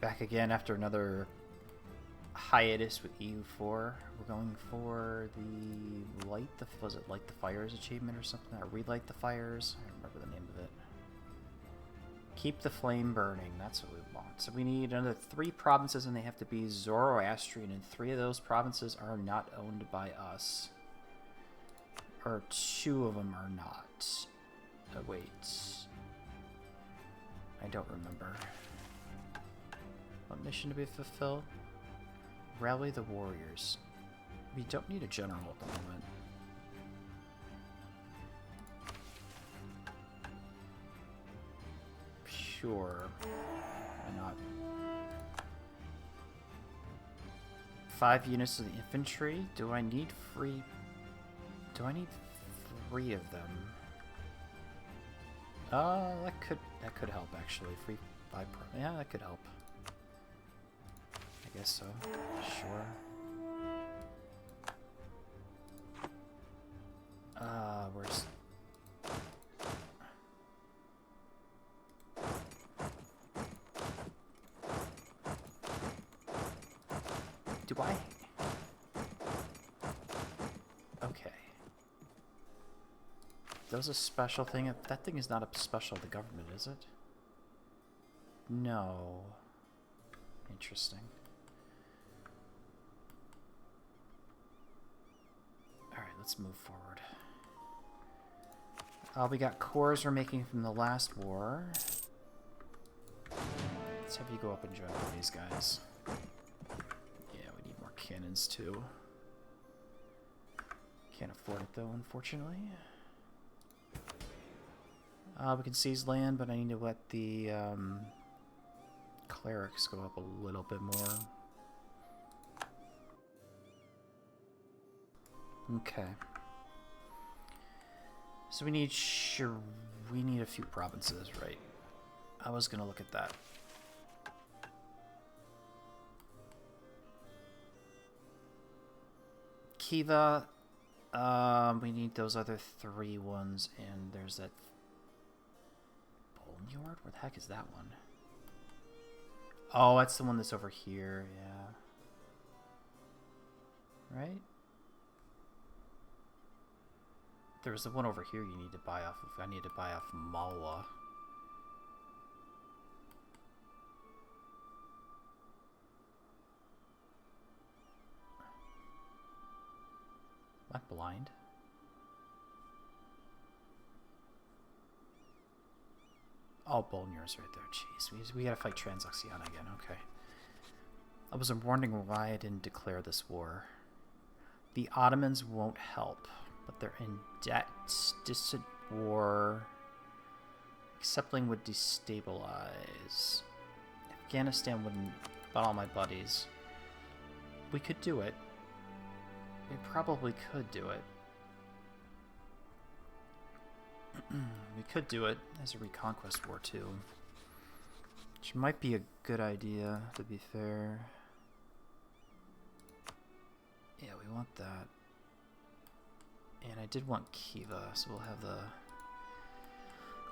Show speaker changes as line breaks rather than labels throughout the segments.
Back again after another hiatus with EU4. We're going for the light the fires achievement or something? Or relight the fires? I don't remember the name of it. Keep the flame burning. That's what we want. So we need another 3 provinces, and they have to be Zoroastrian, and 3 of those provinces are not owned by us. Or 2 of them are not. Oh, wait. I don't remember. What mission to be fulfilled? Rally the warriors. We don't need a general at the moment. Sure. Why not? 5 units of the infantry. Do I need 3 of them? That could help actually. Yeah, that could help. I guess so. Sure. Where's... Do I... Okay. That was a special thing. That thing is not a special of the government, is it? No. Interesting. Alright, let's move forward. We got cores we're making from the last war. Let's have you go up and join these guys. Yeah, we need more cannons too. Can't afford it though, unfortunately. We can seize land, but I need to let the clerics go up a little bit more. Okay. So we need a few provinces, right? I was gonna look at that. Kiva, we need those other 3 ones, and there's that Boneyard? Where the heck is that one? Oh, that's the one that's over here, yeah. Right? There's the one over here you need to buy off of. I need to buy off Malwa. Am I blind? Oh, Bolnir's right there. Jeez, we gotta fight Transoxiana again. Okay. I was wondering why I didn't declare this war. The Ottomans won't help, but they're in debt. Distant war. Accepting would destabilize. Afghanistan wouldn't. But all my buddies. We could do it. We probably could do it. We could do it as a reconquest war too. Which might be a good idea, to be fair. Yeah, we want that. And I did want Kiva, so we'll have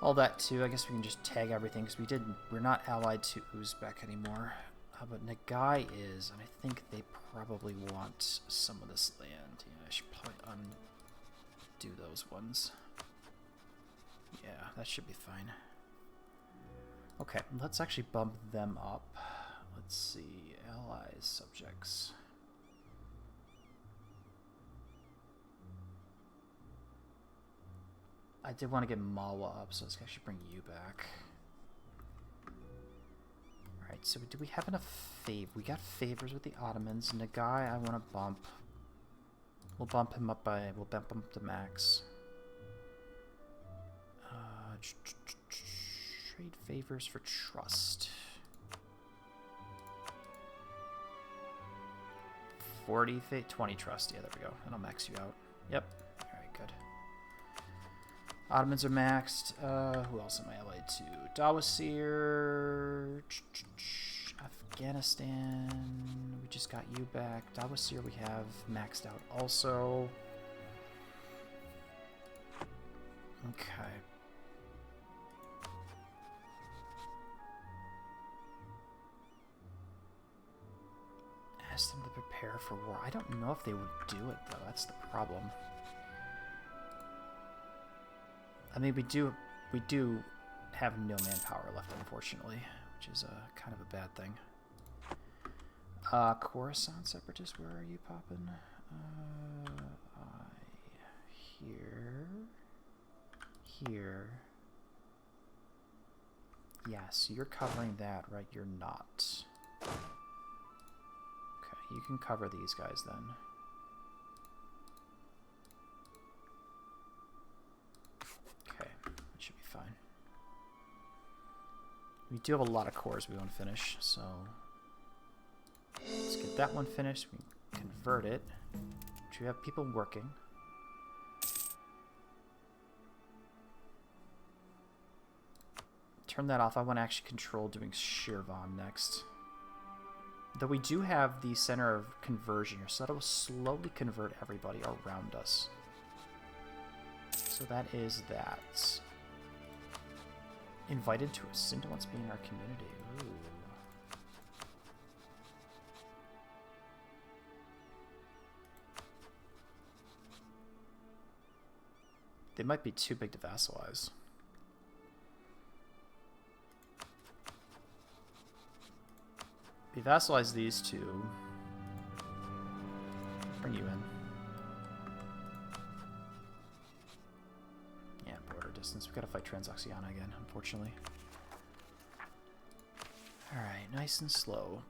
all that too. I guess we can just tag everything because we're not allied to Uzbek anymore. But Nagai is, and I think they probably want some of this land. Yeah, I should probably undo those ones. Yeah, that should be fine. Okay, let's actually bump them up. Let's see, allies, subjects. I did want to get Malwa up, so let's actually bring you back. Alright, so do we have enough favor? We got favors with the Ottomans. Nagai, I want to bump. We'll bump him up to max. Trade favors for trust. 40 fate, 20 trust. Yeah, there we go. And I'll max you out. Yep. Alright, good. Ottomans are maxed. Who else am I allied to? Dawasir. Afghanistan. We just got you back. Dawasir we have maxed out also. Okay. ask them to prepare for war. I don't know if they would do it, though. That's the problem. I mean, we do have no manpower left, unfortunately, which is kind of a bad thing. Coruscant Separatist, where are you popping? Here. Yes, you're covering that, right? You're not. Okay, you can cover these guys then. Okay, that should be fine. We do have a lot of cores we want to finish, so let's get that one finished. We can convert it. We have people working. Turn that off. I want to actually control doing Shirvan next. Though we do have the center of conversion here, so that will slowly convert everybody around us. So that is that. Invited to Ascend wants to be in our community. Ooh. They might be too big to vassalize. We vassalize these two. Bring you in. Yeah, border distance. We gotta fight Transoxiana again, unfortunately. Alright, nice and slow.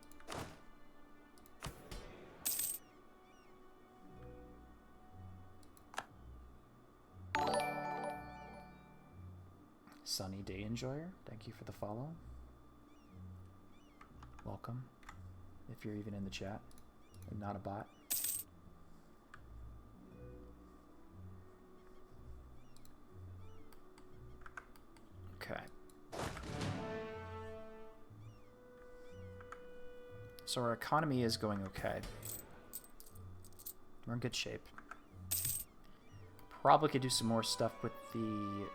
Sunny Day Enjoyer, thank you for the follow. Welcome, if you're even in the chat and not a bot. Okay. So our economy is going okay. We're in good shape. Probably could do some more stuff with the...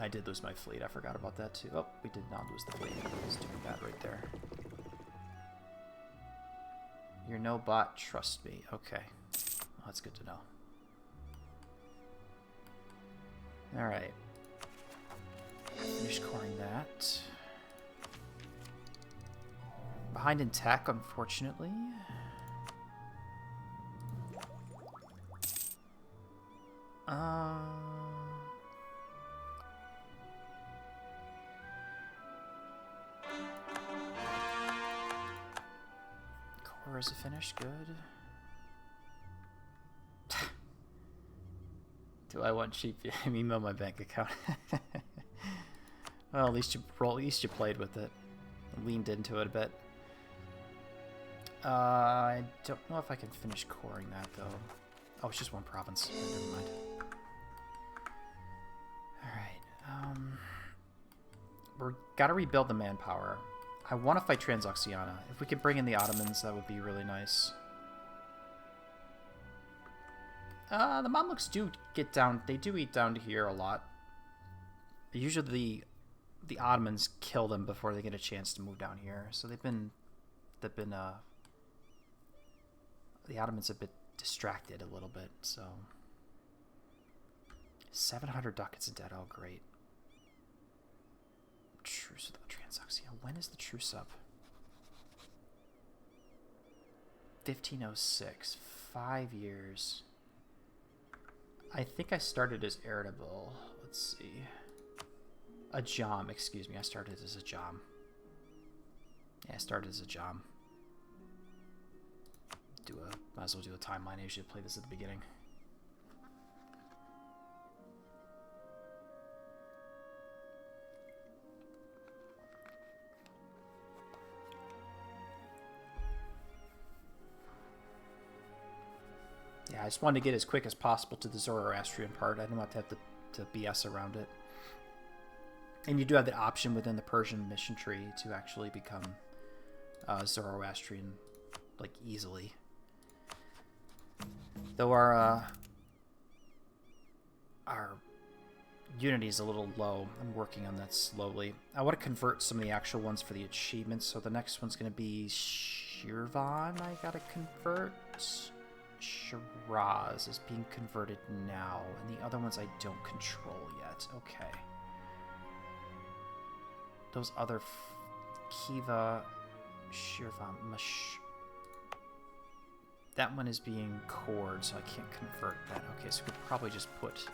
I did lose my fleet. I forgot about that too. Oh, we did not lose the fleet. Let's do that right there. You're no bot. Trust me. Okay. Well, that's good to know. Alright. Finish coring that. Behind in tech, unfortunately. Core is finished. Good. Do I want cheap? Email my bank account. Well, at least you played with it, leaned into it a bit. I don't know if I can finish coring that though. Oh, it's just one province. Never mind. All right. We're gotta rebuild the manpower. I want to fight Transoxiana. If we could bring in the Ottomans, that would be really nice. The Mamluks do get down. They do eat down to here a lot. Usually, the Ottomans kill them before they get a chance to move down here. So the Ottomans have been distracted a little bit. So 700 ducats in debt. Oh, great. Truce with the Transoxiana. When is the truce up? 1506. 5 years. I think I started as irritable. Let's see. A Jom, excuse me. I started as a Jom. Yeah, I started as a Jom. Might as well do a timeline. I usually play this at the beginning. Yeah, I just wanted to get as quick as possible to the Zoroastrian part. I didn't want to have to BS around it. And you do have the option within the Persian mission tree to actually become Zoroastrian, like, easily. Though our Unity is a little low. I'm working on that slowly. I want to convert some of the actual ones for the achievements, so the next one's going to be Shirvan I gotta convert. Shiraz is being converted now, and the other ones I don't control yet. Okay. Those other Kiva, Shirvan, that one is being cored, so I can't convert that. Okay, so we could probably just put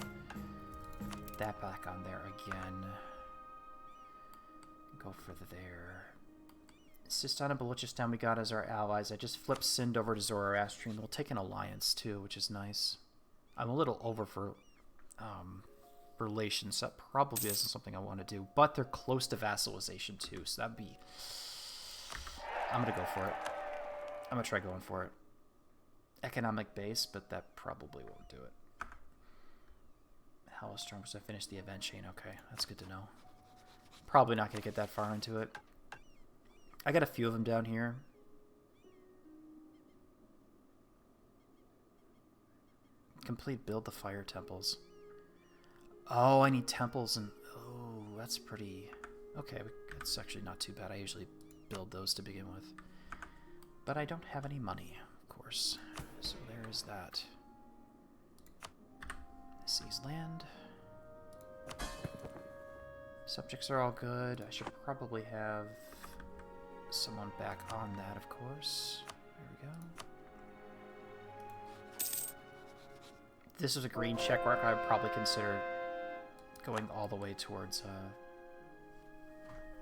that back on there again. Go for there. Sistan and Balochistan we got as our allies. I just flipped Sind over to Zoroastrian. We'll take an alliance too, which is nice. I'm a little over for relations. That probably isn't something I want to do, but they're close to vassalization too, so that'd be... I'm gonna go for it. I'm gonna try going for it. Economic base, but that probably won't do it. How strong was I finished the event chain? Okay, that's good to know. Probably not gonna get that far into it. I got a few of them down here. Complete build the fire temples. Oh, I need temples and... Oh, that's pretty... Okay, that's actually not too bad. I usually build those to begin with. But I don't have any money, of course. So there is that. Seize land. Subjects are all good. I should probably have someone back on that, of course. There we go. If this was a green checkmark, I would probably consider going all the way towards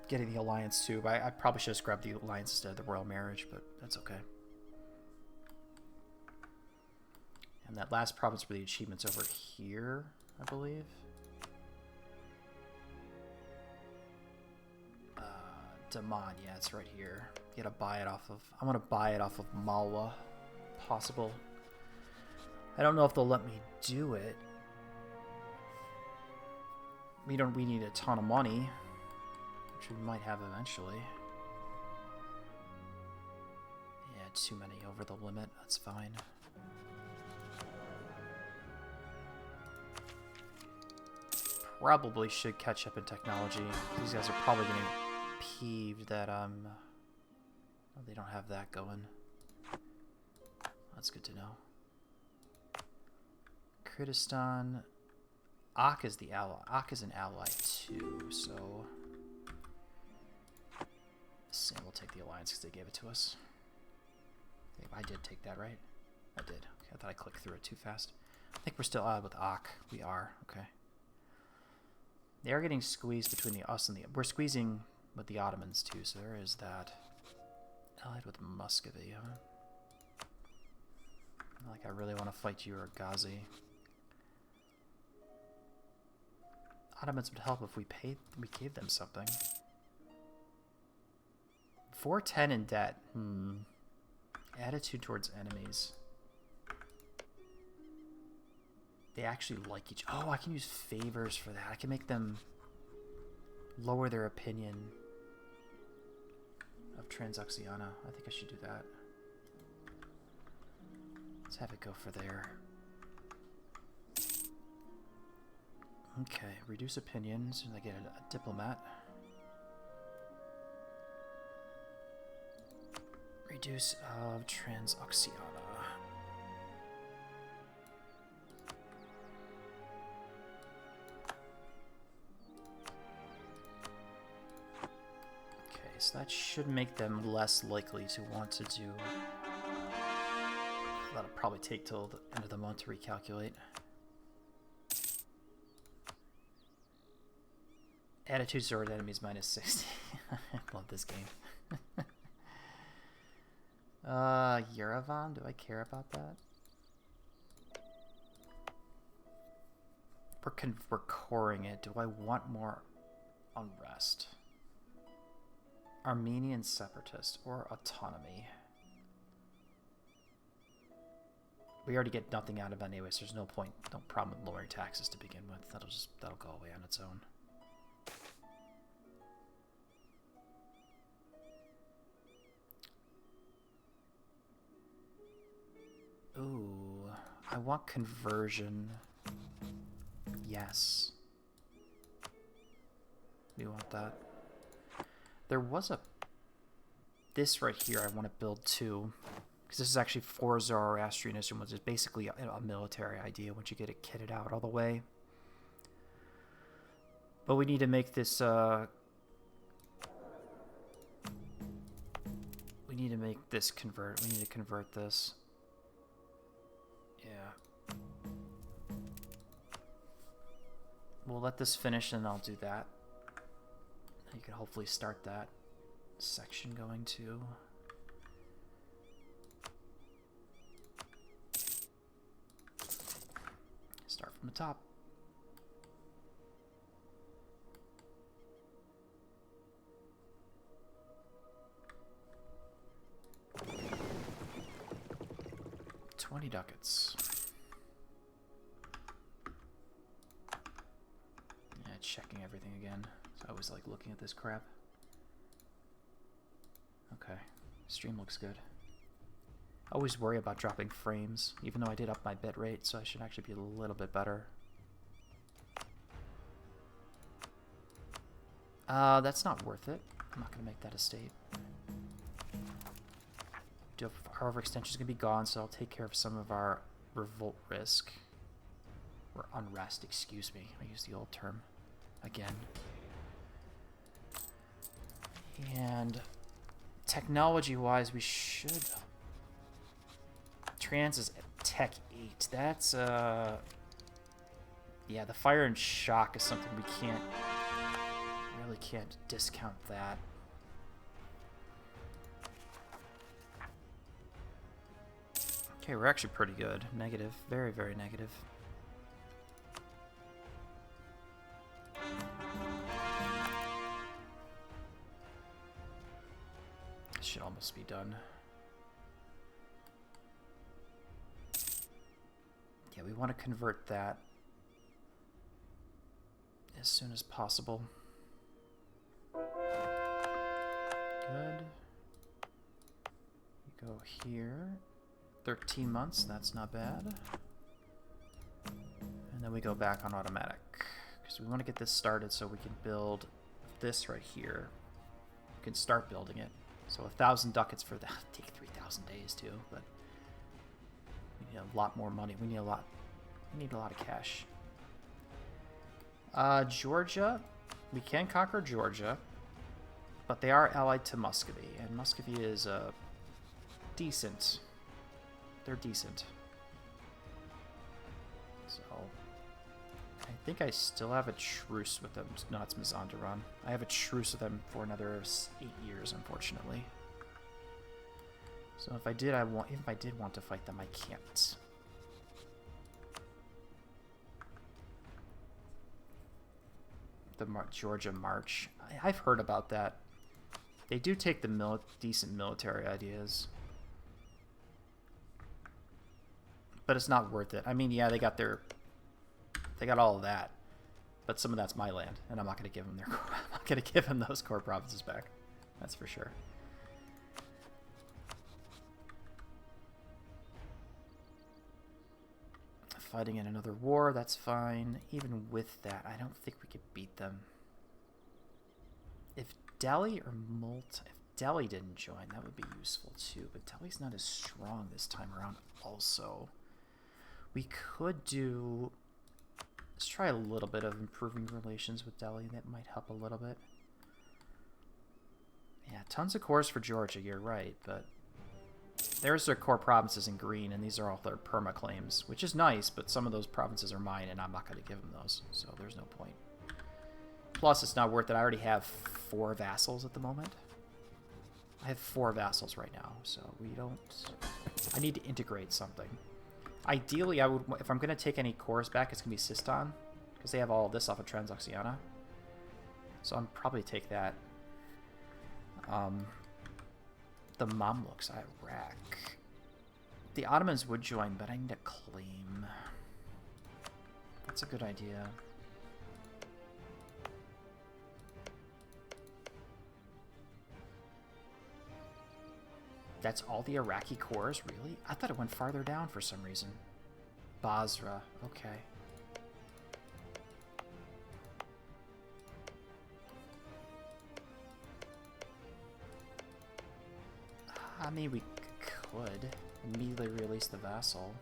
getting the alliance too. But I probably should have grabbed the alliance instead of the royal marriage, but that's okay. And that last province for the achievements over here, I believe. Daman, yeah, it's right here. You gotta buy it off of... I want to buy it off of Malwa. Possible. I don't know if they'll let me do it. We need a ton of money, which we might have eventually. Yeah, too many over the limit. That's fine. Probably should catch up in technology. These guys are probably getting peeved that they don't have that going. That's good to know. Kurdistan. Ak is the ally. Ak is an ally too, so Sam will take the alliance because they gave it to us. I did take that, right? I did. Okay, I thought I clicked through it too fast. I think we're still allied with Ak. We are. Okay. They are getting squeezed between us and the... We're squeezing with the Ottomans too, so there is that. Allied with Muscovy, huh? Like I really want to fight you or Ghazi. Ottomans would help if we gave them something. 410 in debt. Attitude towards enemies. They actually like each... Oh, I can use favors for that. I can make them lower their opinion of Transoxiana. I think I should do that. Let's have it go for there. Okay, reduce opinions. And I get a diplomat. Reduce of Transoxiana. So that should make them less likely to want to do... That'll probably take till the end of the month to recalculate. Attitude toward enemies minus 60. I love this game. Yerevan, do I care about that? We're coring it. Do I want more unrest? Armenian separatist or autonomy. We already get nothing out of it anyway, so there's no point, no problem with lowering taxes to begin with. That'll go away on its own. Ooh, I want conversion. Yes. We want that. There was a... This right here I want to build too. Because this is actually for Zoroastrianism, which is basically a military idea once you get it kitted out all the way. But we need to make this... we need to make this convert. We need to convert this. Yeah. We'll let this finish and I'll do that. You can hopefully start that section going too. Start from the top. $20 ducats. Yeah, checking everything again. So I always like looking at this crap. Okay, stream looks good. I always worry about dropping frames, even though I did up my bit rate, so I should actually be a little bit better. That's not worth it. I'm not going to make that a state. Our overextension is going to be gone, so I'll take care of some of our revolt risk. Or unrest, excuse me. I used the old term again. And technology-wise, we should... Trans is Tech 8. That's, yeah, the fire and shock is something we can't... really can't discount that. Okay, we're actually pretty good. Negative. Very, very negative. This should almost be done. Yeah, we want to convert that as soon as possible. Good. You go here. 13 months, that's not bad. And then we go back on automatic. Because we want to get this started so we can build this right here. We can start building it. So 1,000 ducats for that. Take 3,000 days too, but we need a lot more money. We need a lot of cash. Georgia. We can conquer Georgia, but they are allied to Muscovy, and Muscovy is decent. They're decent. So, I think I still have a truce with them. No, it's Mazandaran. I have a truce with them for another 8 years, unfortunately. So if I did want to fight them, I can't. The Georgia March. I've heard about that. They do take the decent military ideas. But it's not worth it. I mean, yeah, they got all of that, but some of that's my land, and I'm not going to give them I'm not going to give them those core provinces back. That's for sure. Fighting in another war, that's fine. Even with that, I don't think we could beat them. If Delhi or if Delhi didn't join, that would be useful too. But Delhi's not as strong this time around. Also. We could do... Let's try a little bit of improving relations with Delhi. That might help a little bit. Yeah, tons of cores for Georgia, you're right, but... There's their core provinces in green, and these are all their perma claims, which is nice, but some of those provinces are mine, and I'm not going to give them those, so there's no point. Plus, it's not worth it. I already have 4 vassals at the moment. I have 4 vassals right now, so we don't... I need to integrate something. Ideally, I would, if I'm going to take any cores back, it's going to be Sistan, because they have all of this off of Transoxiana. So I'll probably take that. The Mamluks, Iraq. The Ottomans would join, but I need a claim. That's a good idea. That's all the Iraqi cores, really? I thought it went farther down for some reason. Basra, okay. I mean, we could immediately release the vassal.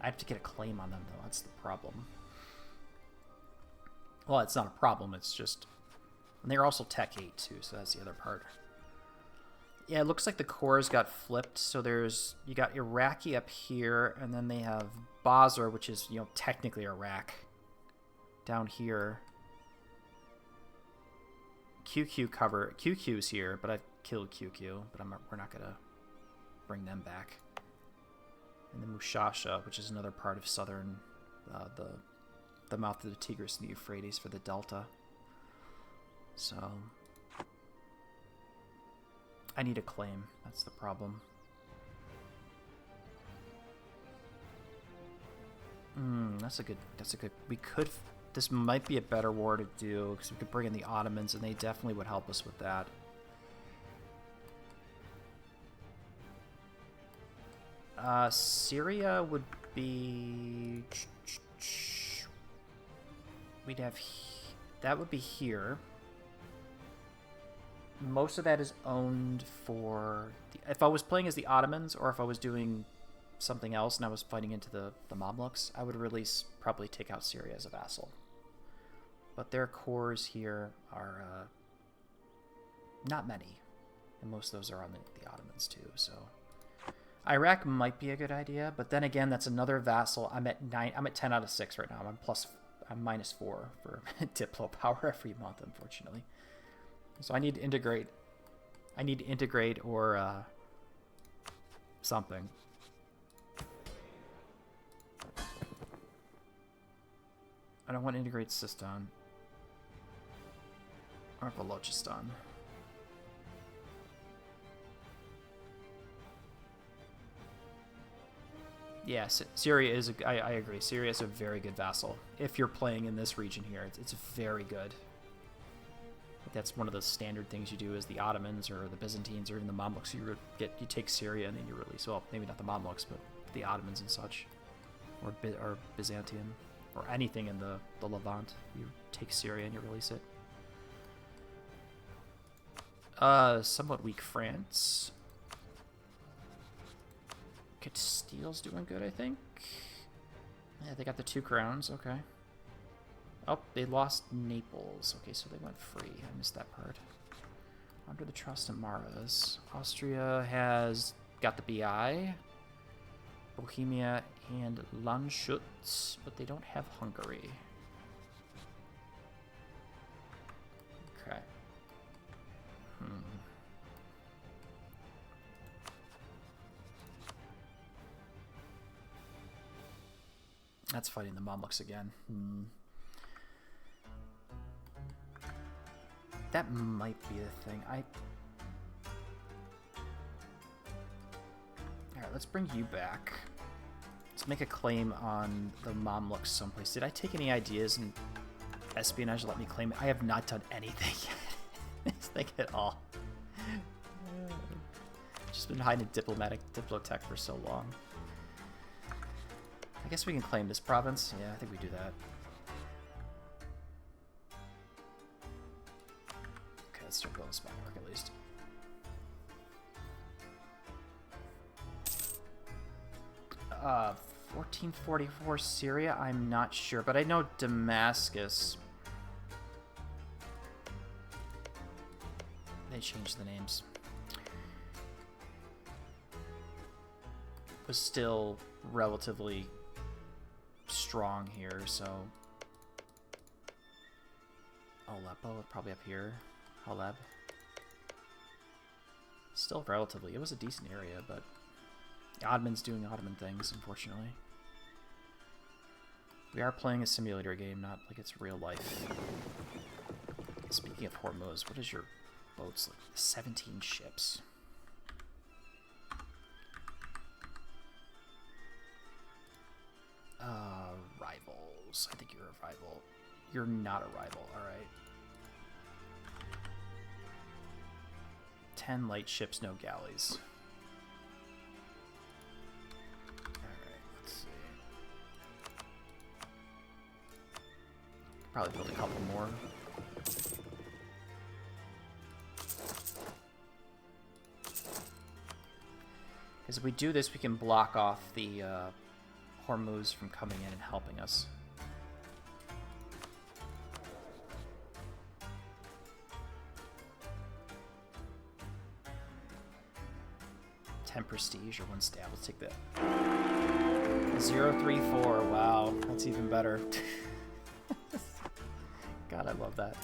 I have to get a claim on them, though. That's the problem. Well, it's not a problem. It's just... And they're also Tech 8, too, so that's the other part. Yeah, it looks like the cores got flipped. So there's... You got Iraqi up here, and then they have Basra, which is, you know, technically Iraq. Down here. QQ's here, but I've killed QQ, but we're not going to bring them back. And then Mushasha, which is another part of southern, the mouth of the Tigris and the Euphrates for the Delta. So, I need a claim. That's the problem. That's a good, we could, this might be a better war to do, because we could bring in the Ottomans, and they definitely would help us with that. Syria would be... We'd have... That would be here. Most of that is owned for... If I was playing as the Ottomans, or if I was doing something else and I was fighting into the Mamluks, I would probably take out Syria as a vassal. But their cores here are not many. And most of those are on the Ottomans too, so... Iraq might be a good idea, but then again, that's another vassal. I'm at 10 out of 6 right now. I'm minus 4 for Diplo power every month, unfortunately. So I need to integrate. I need to integrate or something. I don't want to integrate Sistan or Balochistan. Yes, Syria is. I agree. Syria is a very good vassal. If you're playing in this region here, it's very good. That's one of the standard things you do is the Ottomans or the Byzantines or even the Mamluks. You take Syria and then you release. Well, maybe not the Mamluks, but the Ottomans and such, or Byzantium, or anything in the Levant. You take Syria and you release it. Somewhat weak France. Castile's doing good, I think. Yeah, they got the 2 crowns. Okay. Oh, they lost Naples. Okay, so they went free. I missed that part. Under the Trastamaras. Austria has got the BI. Bohemia and Landshut, but they don't have Hungary. Okay. That's fighting the Mamluks again. That might be the thing. Alright, let's bring you back. Let's make a claim on the Mamluks someplace. Did I take any ideas in espionage? Let me claim it. I have not done anything yet. This thing at all. Just been hiding in diplotech for so long. I guess we can claim this province. Yeah, I think we do that. Okay, let's start building a spy network at least. Uh, 1444 Syria, I'm not sure, but I know Damascus. They changed the names. Was still relatively strong here, so Aleppo probably up here. Haleb. Still relatively, it was a decent area, but the Ottomans doing Ottoman things, unfortunately. We are playing a simulator game, not like it's real life. Speaking of Hormuz, what is your boats like? 17 ships. Rivals. I think you're a rival. You're not a rival, alright. 10 light ships, no galleys. Alright, let's see. Probably build a couple more. Because if we do this, we can block off the Hormuz from coming in and helping us. Prestige or 1 stab. Let's take that. 034. Wow, that's even better. God, I love that.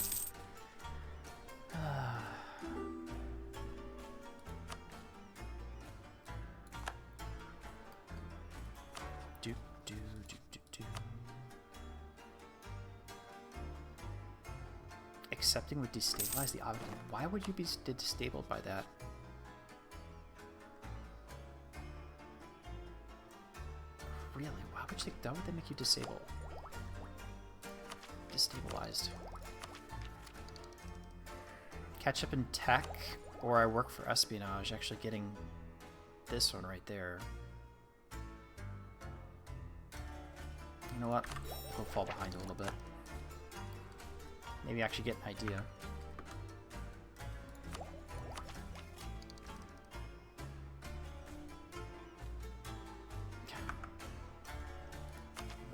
Accepting would destabilize the object. Why would you be disabled by that? Really? Why would you think that would they make you disabled? Destabilized. Catch up in tech, or I work for espionage, actually getting this one right there. You know what? We'll fall behind a little bit. Maybe actually get an idea.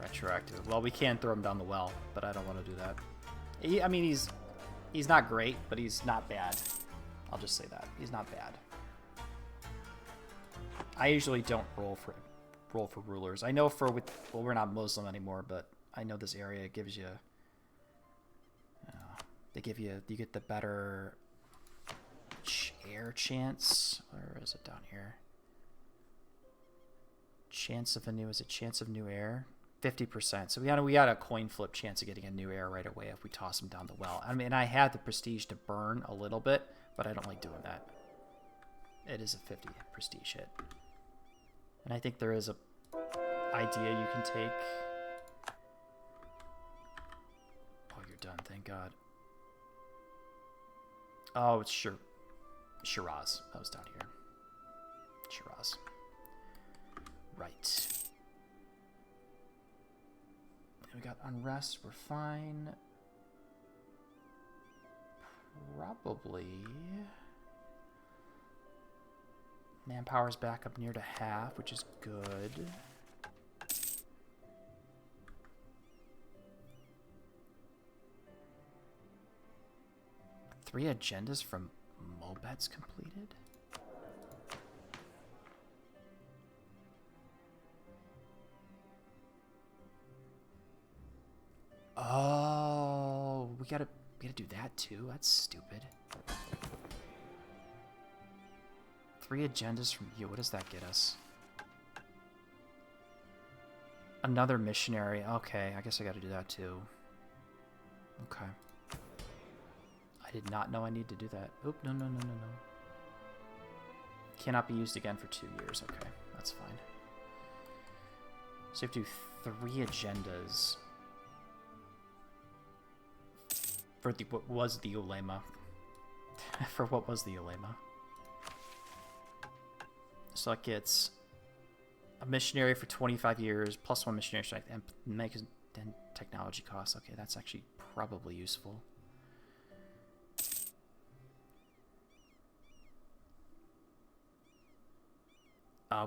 Retroactive. Well, we can throw him down the well, but I don't want to do that. I mean, he's not great, but he's not bad. I'll just say that. He's not bad. I usually don't roll for rulers. I know well, we're not Muslim anymore, but I know this area gives you you get the better air chance. Where is it down here? Chance of new air? 50%. So we got a coin flip chance of getting a new air right away if we toss him down the well. I mean, I had the prestige to burn a little bit, but I don't like doing that. It is a 50 prestige hit. And I think there is a idea you can take. Oh, you're done, thank God. Oh, it's Shiraz. That was down here. Shiraz. Right. We got unrest, we're fine. Probably. Manpower's back up near to half, which is good. Three agendas from Mobets completed? Oh, we gotta do that too. That's stupid. 3 agendas from you. What does that get us? Another missionary. Okay, I guess I gotta do that too. Okay. I did not know I need to do that. Oop, no. Cannot be used again for 2 years. Okay, that's fine. So you have to do 3 agendas. For what was the ulema. For what was the ulema. So it gets a missionary for 25 years, plus 1 missionary strike, and make then technology costs. Okay, that's actually probably useful.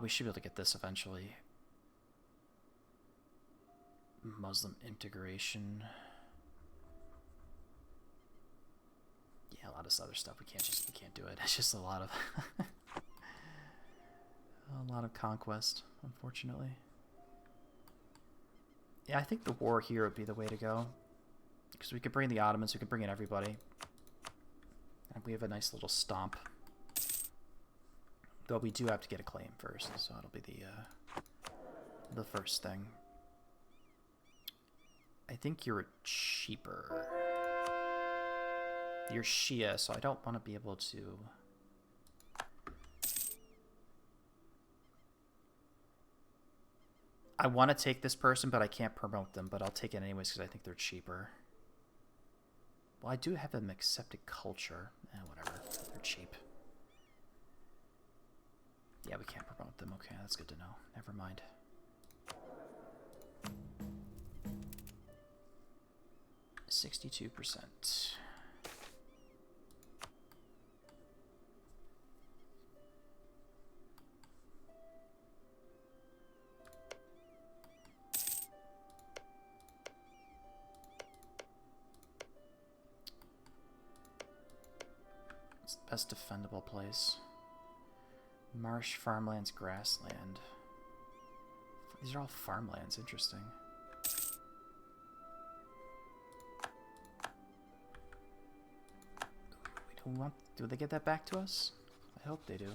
We should be able to get this eventually. Muslim integration. Yeah, a lot of other stuff. We can't do it. It's just a lot of conquest, unfortunately. Yeah, I think the war here would be the way to go. Because we could bring the Ottomans, we could bring in everybody. And we have a nice little stomp. Though we do have to get a claim first, so it'll be the first thing. I think you're cheaper. You're Shia, so I don't want to be able to... I want to take this person, but I can't promote them, but I'll take it anyways because I think they're cheaper. Well, I do have them accepted culture. Whatever. They're cheap. Yeah, we can't promote them. Okay, that's good to know. Never mind. %62%. Best defendable place. Marsh, farmlands, grassland. These are all farmlands, interesting. We don't want... Do they get that back to us? I hope they do.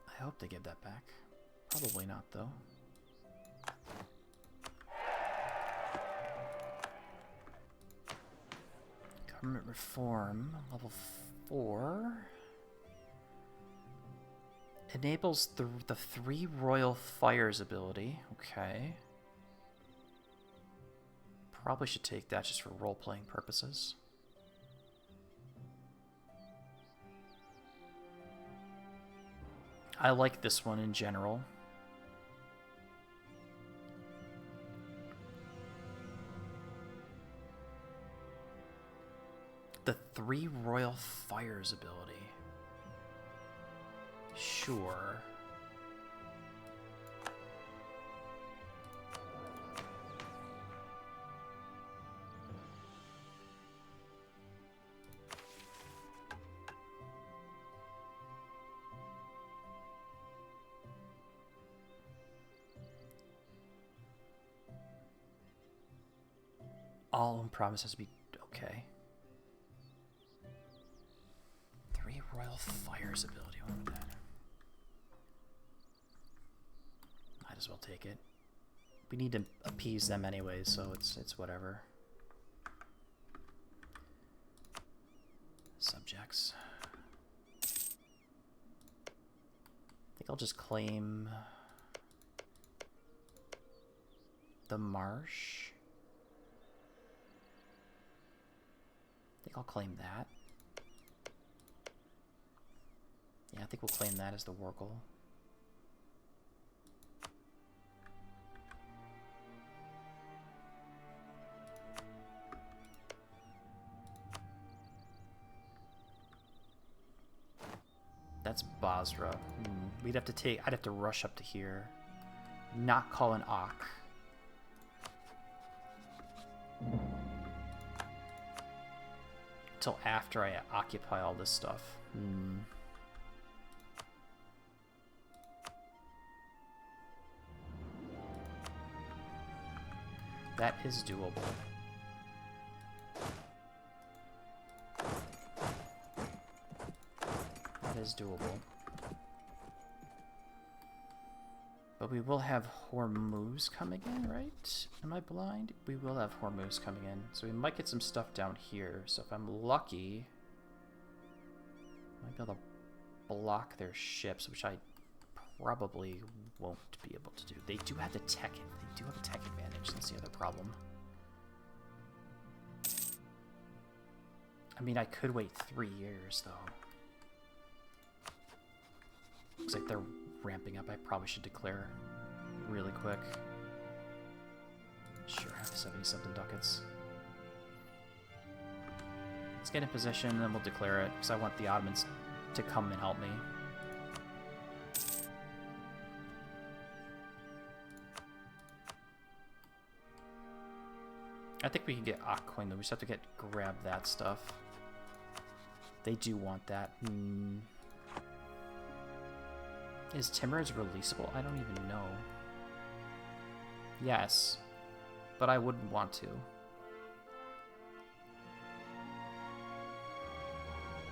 I hope they give that back. Probably not, though. Government reform, level 4. Enables the 3 royal fires ability. Okay. Probably should take that just for role-playing purposes. I like this one in general. The 3 royal fires ability. Sure. All promises to be okay. 3 royal fires ability. What was that? Might as well take it. We need to appease them anyway, so it's whatever. Subjects. I think I'll just claim the marsh. I think I'll claim that. Yeah, I think we'll claim that as the war goal. That's Basra. We'd have to take... I'd have to rush up to here. Not call an Ak. Till after I occupy all this stuff. That is doable. That is doable. But we will have Hormuz coming in, right? Am I blind? We will have Hormuz coming in. So we might get some stuff down here. So if I'm lucky, I might be able to block their ships, which I probably won't be able to do. They do have the tech. They do have a tech advantage. That's the other problem. I mean, I could wait 3 years, though. Looks like they're ramping up. I probably should declare really quick. Sure, I have 70-something ducats. Let's get in position, and then we'll declare it, because I want the Ottomans to come and help me. I think we can get Ak coin, though. We just have to grab that stuff. They do want that. Is Timurids releasable? I don't even know. Yes, but I wouldn't want to.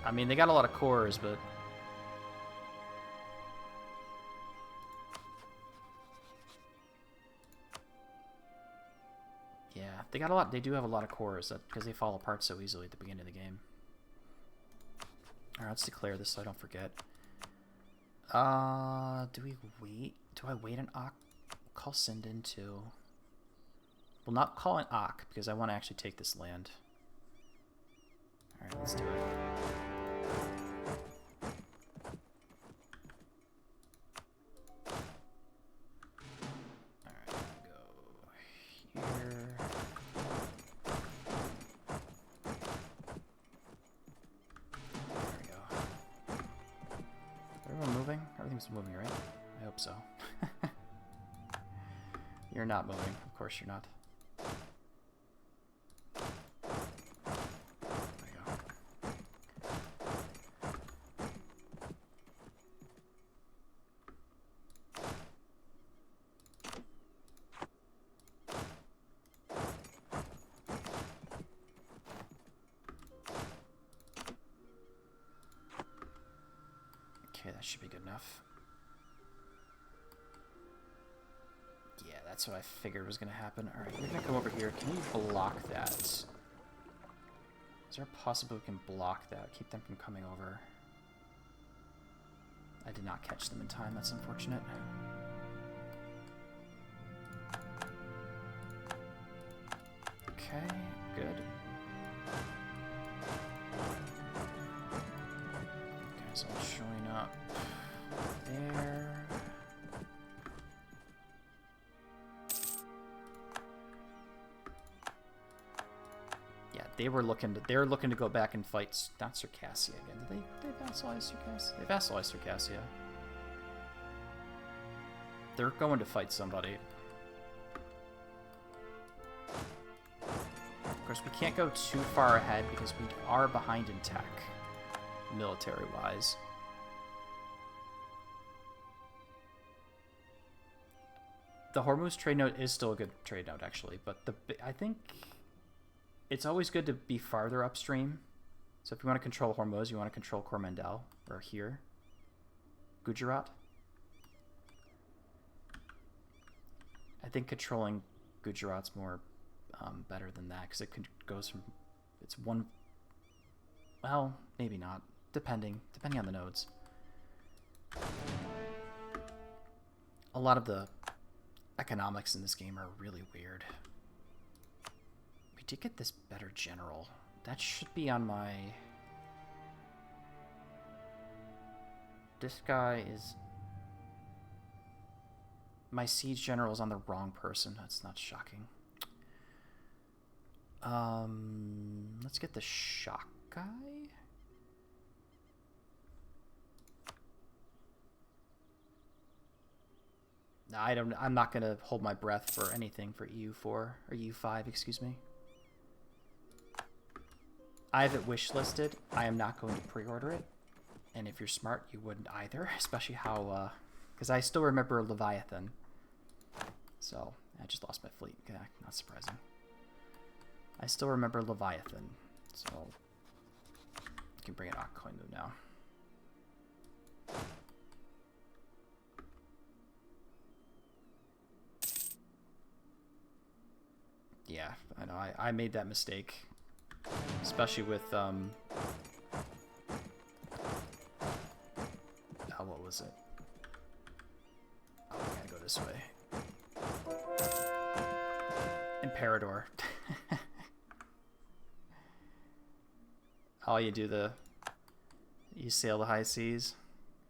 I mean, they got a lot of cores, but... yeah, they got a lot. They do have a lot of cores because they fall apart so easily at the beginning of the game. Alright, let's declare this so I don't forget. Do we wait? Do I wait an Ak? Call Sindon too. We'll not call an Ak because I want to actually take this land. Alright, let's do it. Alright, go here. There we go. Everyone moving? Everything's moving, right? I hope so. You're not moving. Of course you're not. Okay, that should be good enough. Yeah, that's what I figured was going to happen. Alright, you're going to come over here. Can you block that? Is there a possibility we can block that? Keep them from coming over. I did not catch them in time. That's unfortunate. Okay, good. Okay, so I'm showing up there. Yeah, they were looking to go back and fight not Circassia again. Did they vassalize Circassia? They vassalized Circassia. They're going to fight somebody. Of course, we can't go too far ahead because we are behind in tech, military-wise. The Hormuz trade node is still a good trade node, actually, but I think it's always good to be farther upstream. So if you want to control Hormuz, you want to control Coromandel, or here, Gujarat. I think controlling Gujarat's more better than that, because it goes from, it's one, well, maybe not, depending on the nodes. A lot of the economics in this game are really weird. We did get this better general. That should be on my... This guy is... My siege general is on the wrong person. That's not shocking. Let's get the shock guy. No, I'm not gonna hold my breath for anything for EU4 or EU5, excuse me. I have it wishlisted. I am not going to pre-order it, and if you're smart, you wouldn't either. Especially how, because I still remember Leviathan. So I just lost my fleet. Okay, not surprising. I still remember Leviathan, so you can bring it Akkoinu now. Yeah, I know. I made that mistake, especially with oh, what was it? Oh, I gotta go this way. Imperador. Oh, you sail the high seas.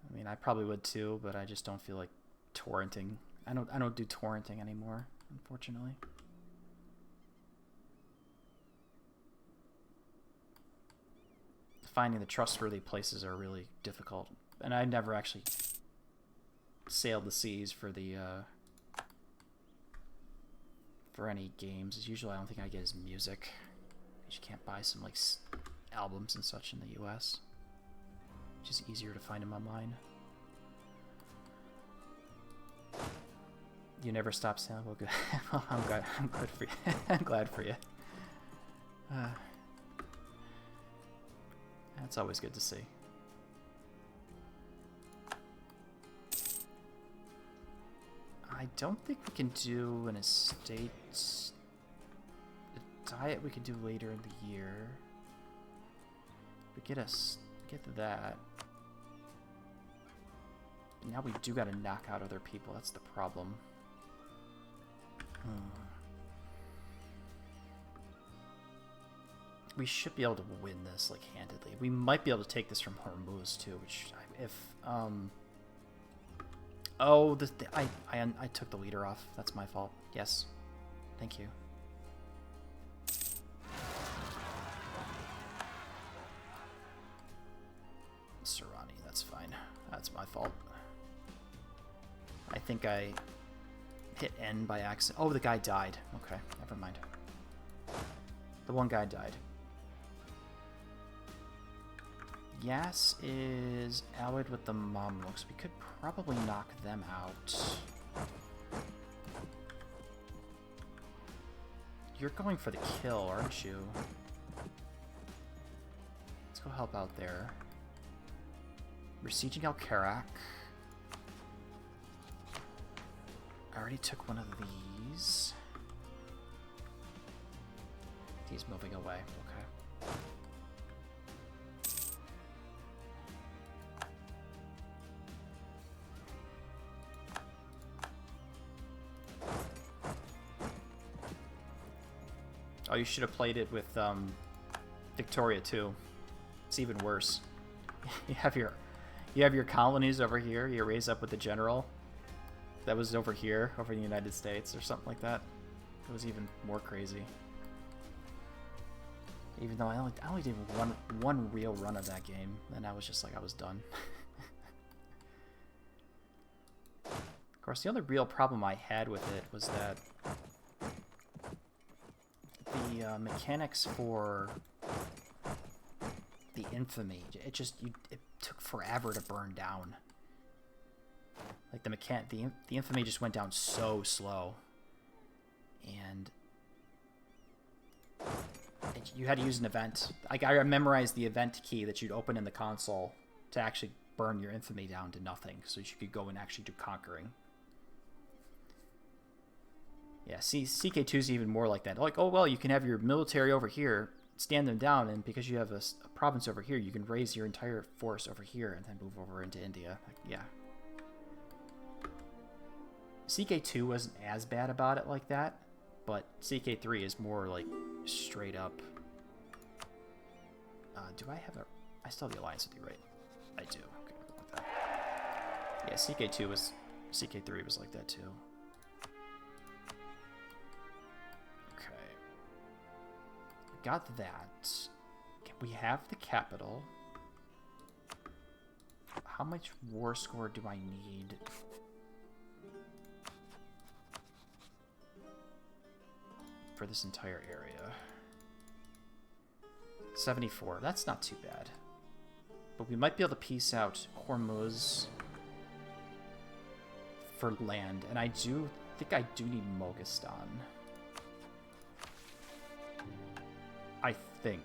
I mean, I probably would too, but I just don't feel like torrenting. I don't do torrenting anymore, unfortunately. Finding the trustworthy places are really difficult, and I never actually sailed the seas for the for any games. Usually, I don't think I get his music. You can't buy some like albums and such in the US. It's just easier to find them online. You never stop sailing? Well, good. Well, I'm good for you. I'm glad for you. That's always good to see. I don't think we can do an estate. A diet we could do later in the year. We get that. Now we do gotta knock out other people. That's the problem. We should be able to win this like handedly. We might be able to take this from Hormuz too, which if oh, I took the leader off. That's my fault. Yes, thank you. Serrani, that's fine. That's my fault. I think I hit N by accident. Oh, the guy died. Okay, never mind. The one guy died. Yas is allied with the Mamluks. We could probably knock them out. You're going for the kill, aren't you? Let's go help out there. We're sieging Al-Karak. I already took one of these. He's moving away. Okay. Oh, you should have played it with Victoria too. It's even worse. you have your colonies over here. You raise up with the general. That was over here, over in the United States, or something like that. It was even more crazy. Even though I only did one real run of that game, and I was just like, I was done. Of course, the other real problem I had with it was that the mechanics for the infamy, it took forever to burn down. Like the infamy just went down so slow, and you had to use an event. Like, I memorized the event key that you'd open in the console to actually burn your infamy down to nothing, so you could go and actually do conquering. Yeah, see, CK2 is even more like that. Like, oh well, you can have your military over here, stand them down, and because you have a province over here, you can raise your entire force over here and then move over into India. Like, yeah. CK2 wasn't as bad about it like that, but CK3 is more like straight up. Do I have I still have the alliance with you, right? I do. Okay, like that. Yeah, CK3 was like that too. Okay. Got that. We have the capital. How much war score do I need? For this entire area. 74. That's not too bad. But we might be able to piece out Hormuz for land. And I do think I do need Moghestan. I think.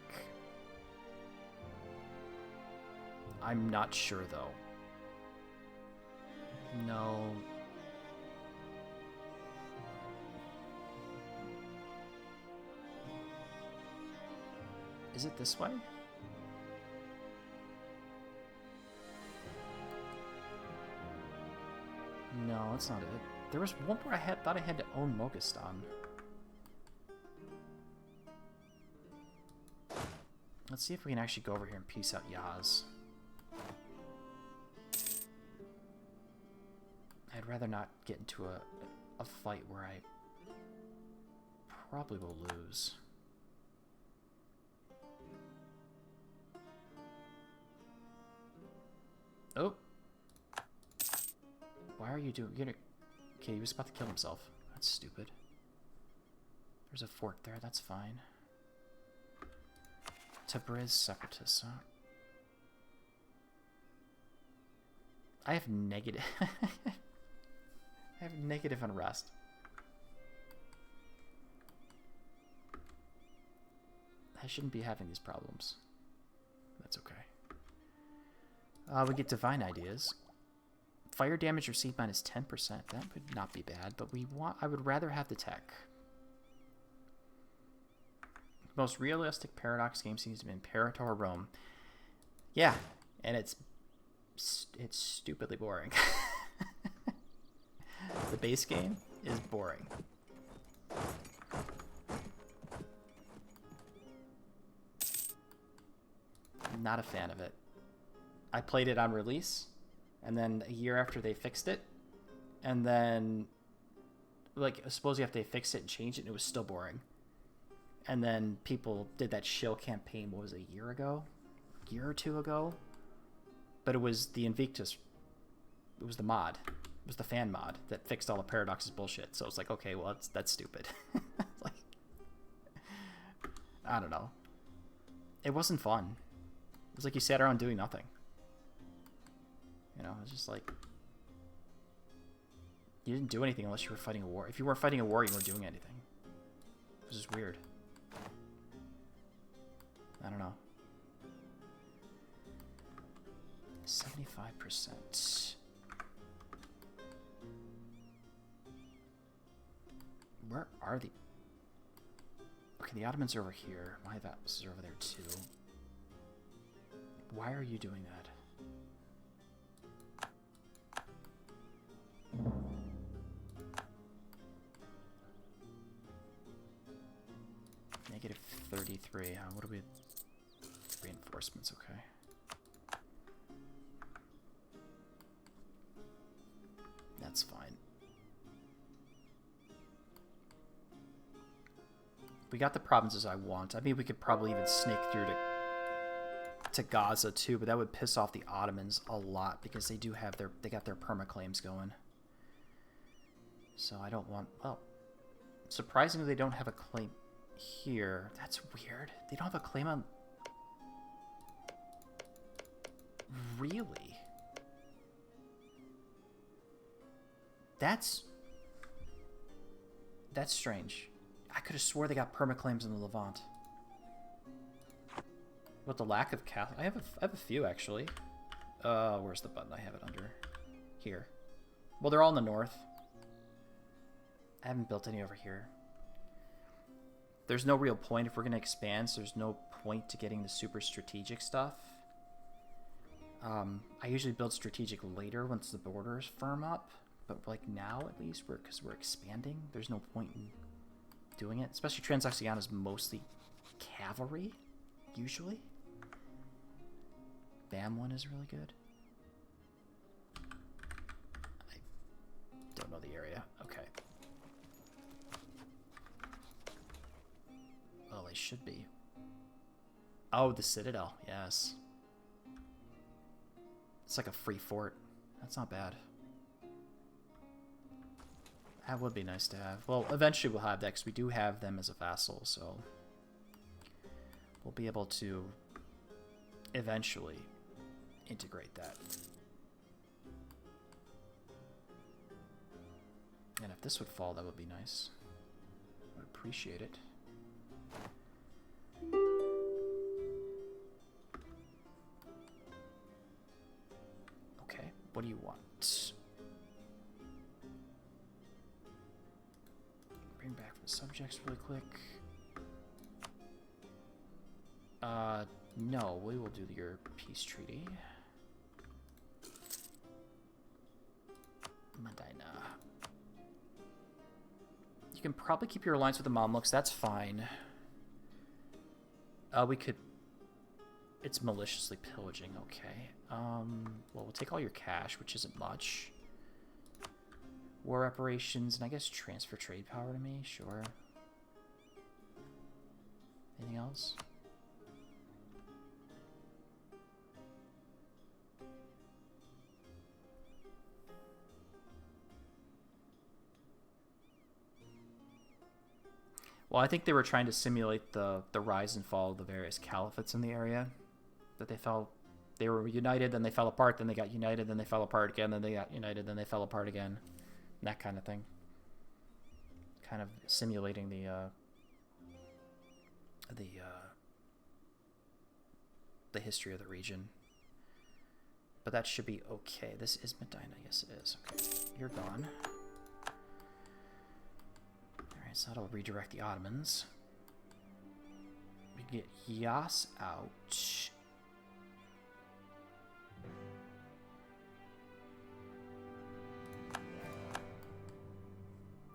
I'm not sure, though. No. Is it this way? No, that's not it. There was one where I thought I had to own Moghestan. Let's see if we can actually go over here and piece out Yaz. I'd rather not get into a fight where I probably will lose. Oh. Why are you doing... Okay, he was about to kill himself. That's stupid. There's a fort there, that's fine. Tabriz Separatists, huh? I have negative... I have negative unrest. I shouldn't be having these problems. That's okay. We get divine ideas. Fire damage received minus 10%. That would not be bad, but I would rather have the tech. Most realistic Paradox game seems to be Imperator Rome. Yeah, and it's stupidly boring. The base game is boring. I'm not a fan of it. I played it on release, and then a year after they fixed it, and then, like, suppose after they fixed it and changed it, and it was still boring. And then people did that shill campaign, what was it, a year ago? A year or two ago? But it was the Invictus, it was the mod. It was the fan mod that fixed all the Paradox's bullshit. So it's like, okay, well, that's stupid. Like, I don't know. It wasn't fun. It was like you sat around doing nothing. You know, it's just like, you didn't do anything unless you were fighting a war. If you weren't fighting a war, you weren't doing anything. It was just weird. I don't know. 75%. Where are the... Okay, the Ottomans are over here. My vassals are over there too. Why are you doing that? Negative 33. What do we... Reinforcements, okay. That's fine. We got the provinces I want. I mean, we could probably even sneak through to Gaza too, but that would piss off the Ottomans a lot because they do have they got their permaclaims going. So I don't want... Well, surprisingly, they don't have a claim here. That's weird. They don't have a claim on... Really? That's strange. I could have swore they got permaclaims in the Levant. But the lack of Catholic... I have a few, actually. Where's the button? I have it under here. Well, they're all in the north. I haven't built any over here. There's no real point if we're going to expand, so there's no point to getting the super strategic stuff. I usually build strategic later once the borders firm up. But like now, at least, because we're expanding, there's no point in doing it. Especially Transoxiana is mostly cavalry, usually. BAM one is really good. I don't know the area. Okay. Well, they should be. Oh, the Citadel. Yes. It's like a free fort. That's not bad. That would be nice to have. Well, eventually we'll have that because we do have them as a vassal, so we'll be able to eventually integrate that. And if this would fall, that would be nice. I would appreciate it. Okay, what do you want? Bring back the subjects really quick. No, we will do your peace treaty. Medina. You can probably keep your alliance with the Mamluks, that's fine. We could... It's maliciously pillaging, okay. Well, we'll take all your cash, which isn't much. War reparations, and I guess transfer trade power to me, sure. Anything else? Well, I think they were trying to simulate the rise and fall of the various caliphates in the area. That they fell... They were united, then they fell apart, then they got united, then they fell apart again, then they got united, then they fell apart again. That kind of thing. Kind of simulating the history of the region. But that should be okay. This is Medina. Yes, it is. Okay, you're gone. Alright, so that'll redirect the Ottomans. We can get Yas out.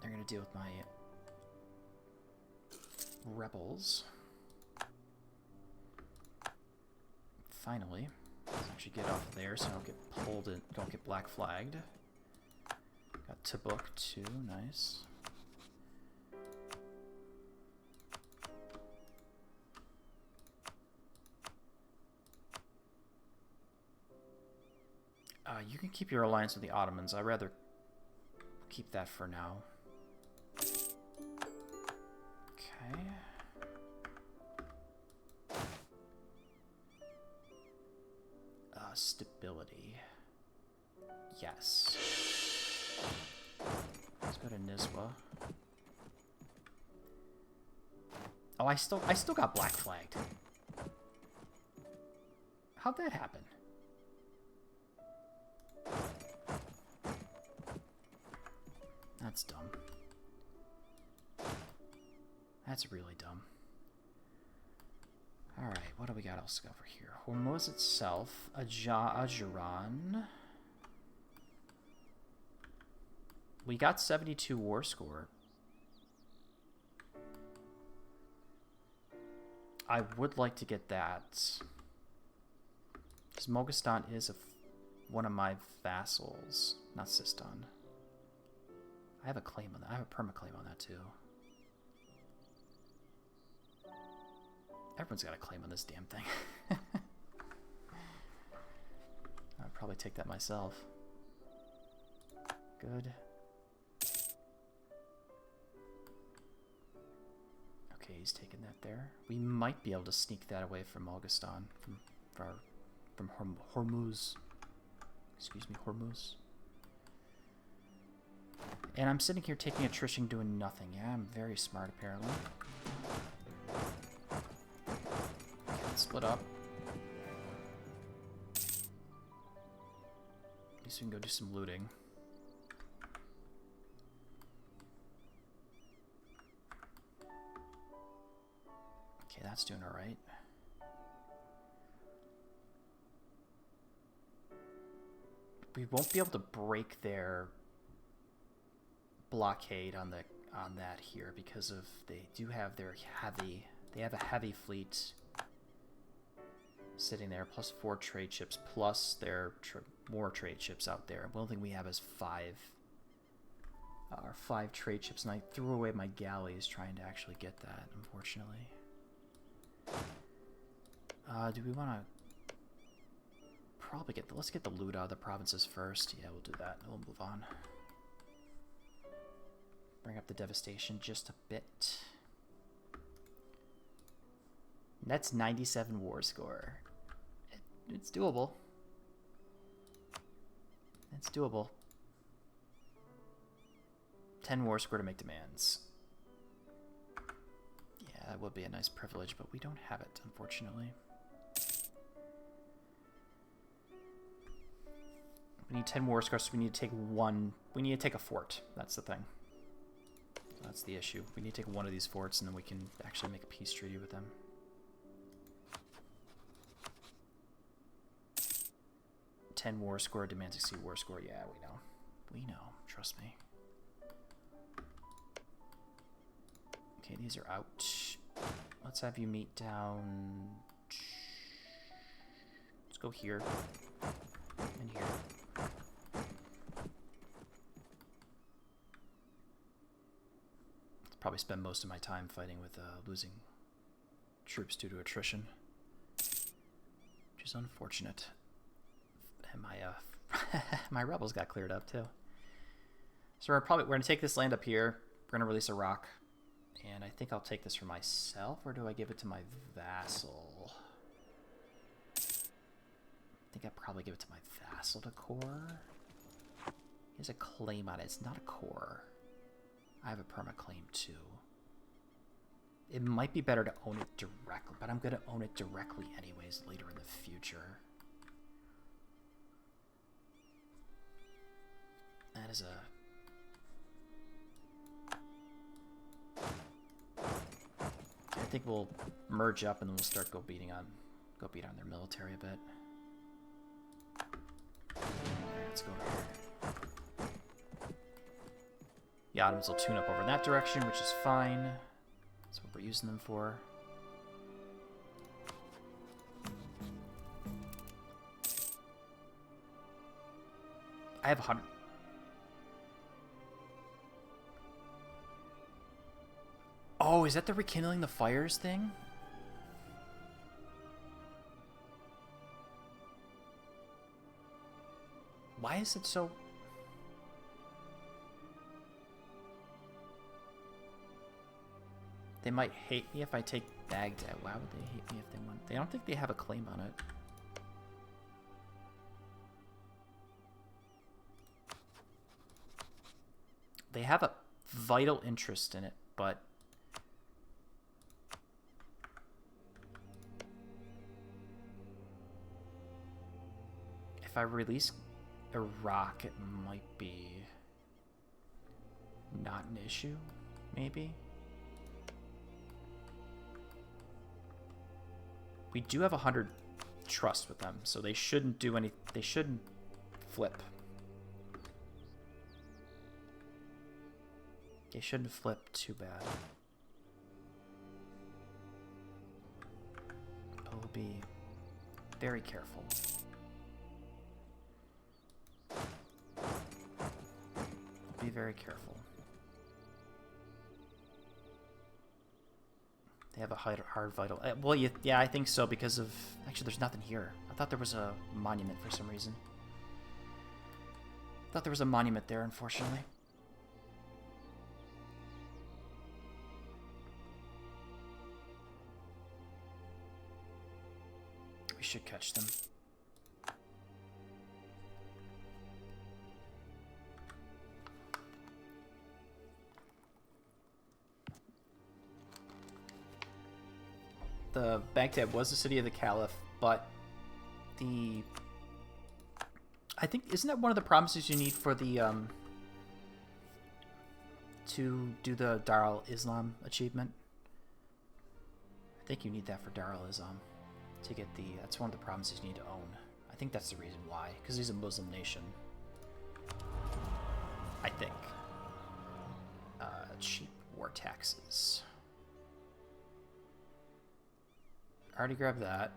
They're going to deal with my rebels. Finally. Let's actually get off there so I don't get pulled and don't get black flagged. Got Tabuk too, nice. You can keep your alliance with the Ottomans. I'd rather keep that for now. Okay. Stability. Yes. Let's go to Nizwa. Oh, I still got black flagged. How'd that happen? That's dumb. That's really dumb. Alright, what do we got else over here? Hormuz itself, Ajiran. We got 72 war score. I would like to get that. Because Moghestan is one of my vassals, not Sistan. I have a claim on that. I have a perma-claim on that too. Everyone's got a claim on this damn thing. I'd probably take that myself. Good. Okay, he's taking that there. We might be able to sneak that away from Moghestan, from Hormuz. Excuse me, Hormuz. And I'm sitting here taking attrition, doing nothing. Yeah, I'm very smart, apparently. Split up. At least we can go do some looting. Okay, that's doing alright. We won't be able to break their blockade on that here because of they have a heavy fleet sitting there, plus 4 trade ships, plus their more trade ships out there. The only thing we have is 5 trade ships, and I threw away my galleys trying to actually get that, unfortunately. Do we want to probably let's get the loot out of the provinces first. Yeah, we'll do that, and we'll move on. Bring up the devastation just a bit. That's 97 war score. It's doable. It's doable. 10 war score to make demands. Yeah, that would be a nice privilege, but we don't have it, unfortunately. We need 10 war scores, so we need to take one. We need to take a fort. That's the thing. That's the issue. We need to take one of these forts, and then we can actually make a peace treaty with them. 10 war score, demands exceed war score. Yeah, we know. We know. Trust me. Okay, these are out. Let's have you meet down. Let's go here. And here. I'll probably spend most of my time fighting with losing troops due to attrition. Which is unfortunate. And my rebels got cleared up too. So we're gonna take this land up here. We're gonna release a rock, and I think I'll take this for myself, or do I give it to my vassal? I think I probably give it to my vassal to core. He has a claim on it. It's not a core. I have a perma claim too. It might be better to own it directly, but I'm gonna own it directly anyways later in the future. That is a... I think we'll merge up and then we'll start go beat on their military a bit. Okay, let's go over here. The Ottomans will tune up over in that direction, which is fine. That's what we're using them for. I have 100... Oh, is that the rekindling the fires thing? Why is it so... They might hate me if I take Baghdad. Why would they hate me if they want... I don't think they have a claim on it. They have a vital interest in it, but... If I release Iraq, it might be not an issue, maybe. We do have 100 trust with them, so they shouldn't do any. They shouldn't flip. They shouldn't flip too bad. But we'll be very careful. Be very careful. They have a hard vital. Well, yeah, I think so because of... Actually, there's nothing here. I thought there was a monument for some reason. I thought there was a monument there, unfortunately. We should catch them. The Baghdad was the city of the Caliph, but the... I think, isn't that one of the promises you need for the, to do the Dar al-Islam achievement? I think you need that for Dar al-Islam to get the... That's one of the promises you need to own. I think that's the reason why, because he's a Muslim nation. I think. Cheap war taxes. Already grabbed that.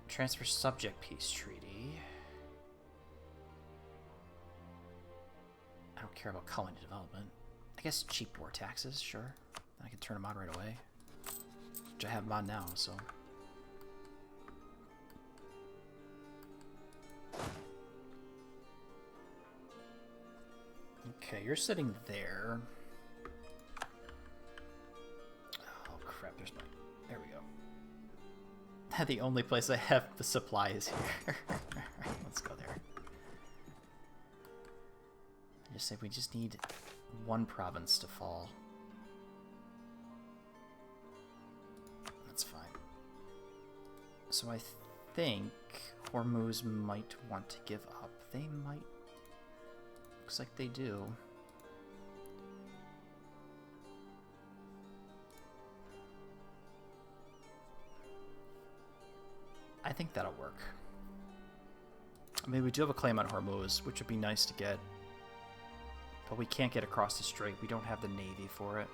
Transfer subject peace treaty. I don't care about colony development. I guess cheap war taxes, sure. I can turn them on right away. Which I have them on now, so. Okay, you're sitting there. Oh crap, there's my... There we go. The only place I have the supply is here. Alright, let's go there. I just say we just need one province to fall. That's fine. So I think Hormuz might want to give up. They might. Looks like they do. I think that'll work. I mean, we do have a claim on Hormuz, which would be nice to get. But we can't get across the strait. We don't have the navy for it.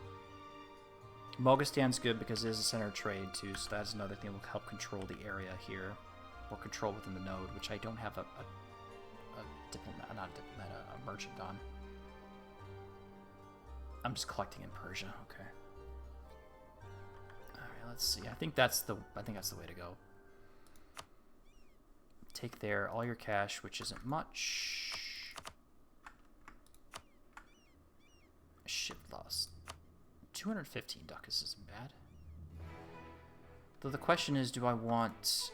Moghstan's good because it is a center of trade, too, so that's another thing that will help control the area here. Or control within the node, which I don't have a diplomat, not a diplomat, a merchant on. I'm just collecting in Persia, okay. Alright, let's see. I think that's the way to go. Take there all your cash, which isn't much. Ship lost. 215 ducats isn't bad. Though the question is, do I want...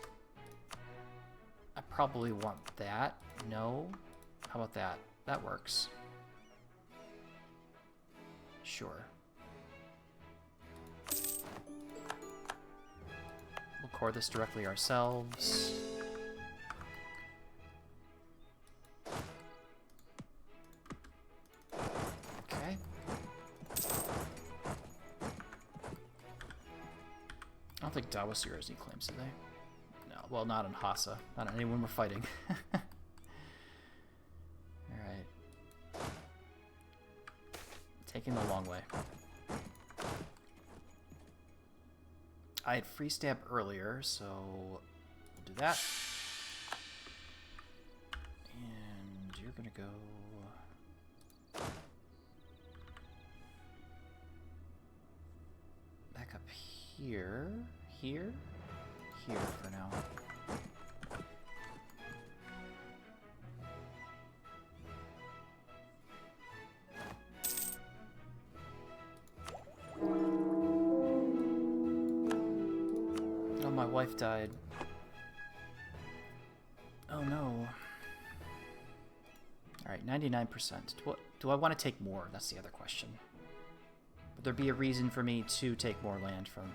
I probably want that. No. How about that? That works. Sure. We'll core this directly ourselves. Okay. I don't think Dawasir has any claims, do they? No. Well, not on Hassa. Not on anyone we're fighting. Taking the long way. I had free stab earlier, so we'll do that. And you're gonna go back up here, here for now. My wife died. Oh no. Alright, 99%. Do I want to take more? That's the other question. Would there be a reason for me to take more land from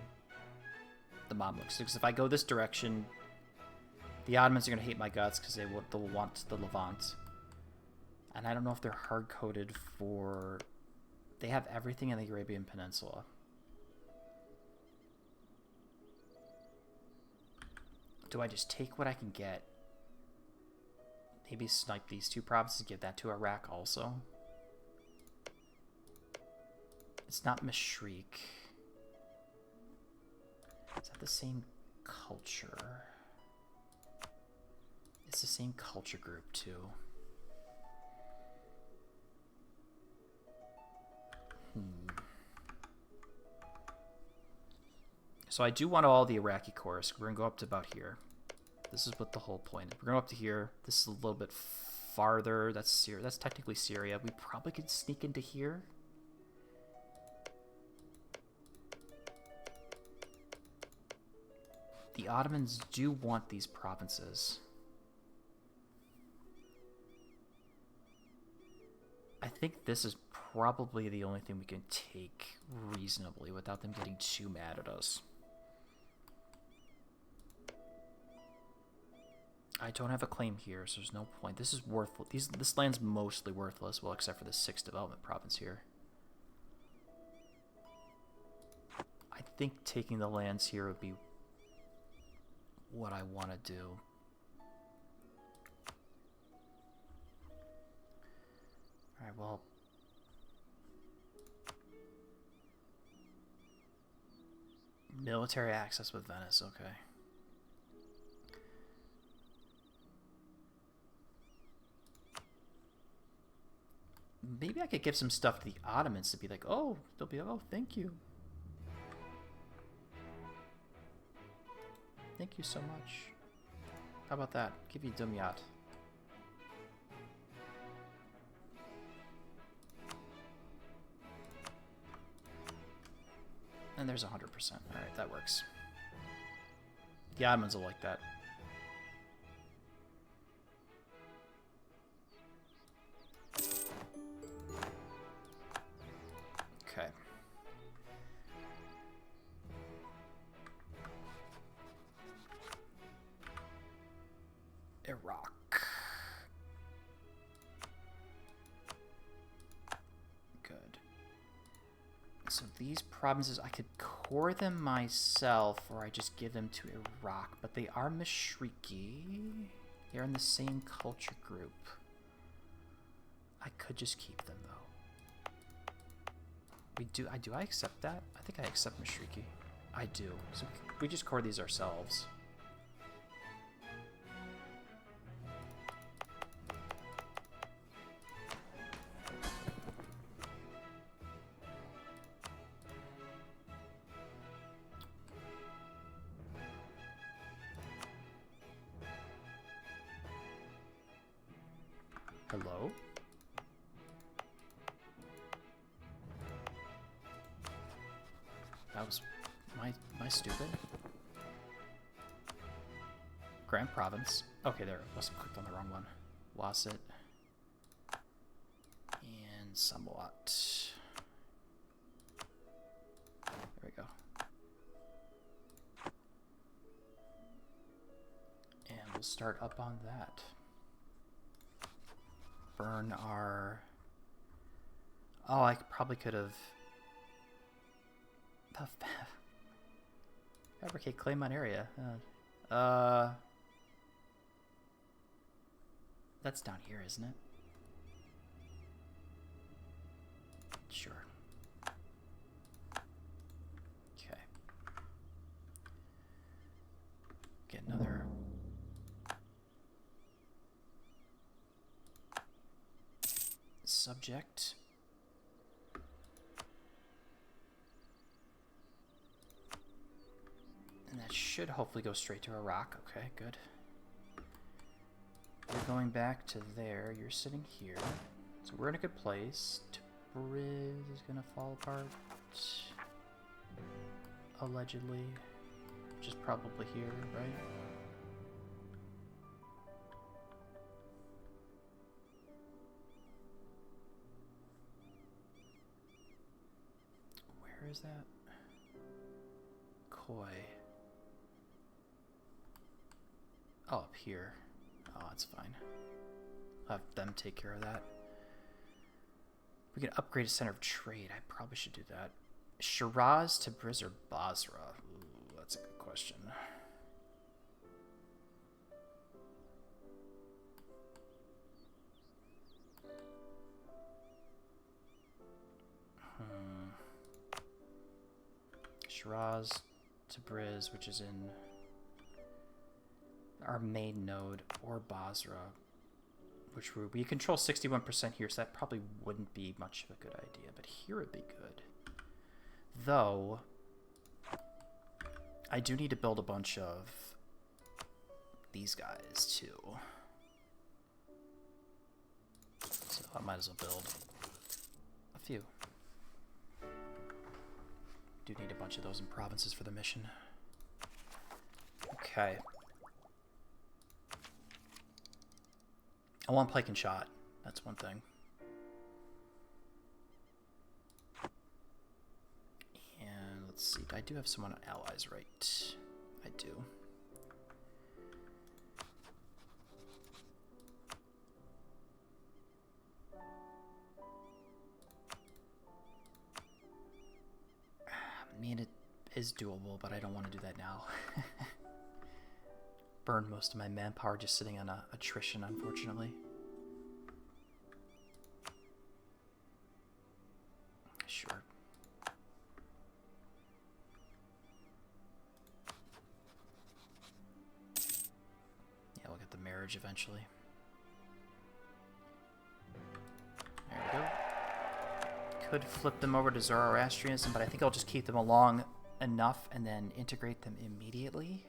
the Mamluks? Because if I go this direction, the Ottomans are going to hate my guts because they'll want the Levant. And I don't know if they're hard-coded for... They have everything in the Arabian Peninsula. Do I just take what I can get? Maybe snipe these two provinces, give that to Iraq also. It's not Mashriq. Is that the same culture? It's the same culture group too. So I do want all the Iraqi cores. We're gonna go up to about here. This is what the whole point is. We're going up to here. This is a little bit farther. That's Syria. That's technically Syria. We probably could sneak into here. The Ottomans do want these provinces. I think this is probably the only thing we can take reasonably without them getting too mad at us. I don't have a claim here, so there's no point. This is worthless. This land's mostly worthless, well, except for the 6th development province here. I think taking the lands here would be what I want to do. Alright, well... Military access with Venice, okay. Maybe I could give some stuff to the Ottomans to be like, oh, they'll be, oh, thank you. Thank you so much. How about that? Give you Dumyat. And there's 100%. Alright, that works. The Ottomans will like that. Okay. Iraq. Good. So these provinces, I could core them myself, or I just give them to Iraq, but they are Mashriqi. They're in the same culture group. I could just keep them, though. Do I accept that? I think I accept Mashriqi. I do. So we just core these ourselves. Hello? That was my stupid. Grand Province. Okay, there. Must have clicked on the wrong one. Wasset. And Samawat. There we go. And we'll start up on that. Burn our... Oh, I probably could have... Fabricate claim on area. That's down here, isn't it? Sure. Okay. Get another... subject. And that should hopefully go straight to Iraq. Okay, good. You're going back to there. You're sitting here. So we're in a good place. Tabriz is going to fall apart. Allegedly. Which is probably here, right? Where is that? Koi. Oh, up here. Oh, that's fine. I'll have them take care of that. We can upgrade a center of trade. I probably should do that. Shiraz, Tabriz, or Basra? Ooh, that's a good question. Shiraz, Tabriz, which is in our main node, or Basra, which we control 61% here, so that probably wouldn't be much of a good idea, but here would be good. Though, I do need to build a bunch of these guys, too. So I might as well build a few. Do need a bunch of those in provinces for the mission. Okay. I want pike and shot. That's one thing. And let's see. I do have someone on allies, right? I do. I mean, it is doable, but I don't want to do that now. Burn most of my manpower just sitting on attrition, unfortunately. Sure. Yeah, we'll get the marriage eventually. There we go. Could flip them over to Zoroastrianism, but I think I'll just keep them along enough and then integrate them immediately.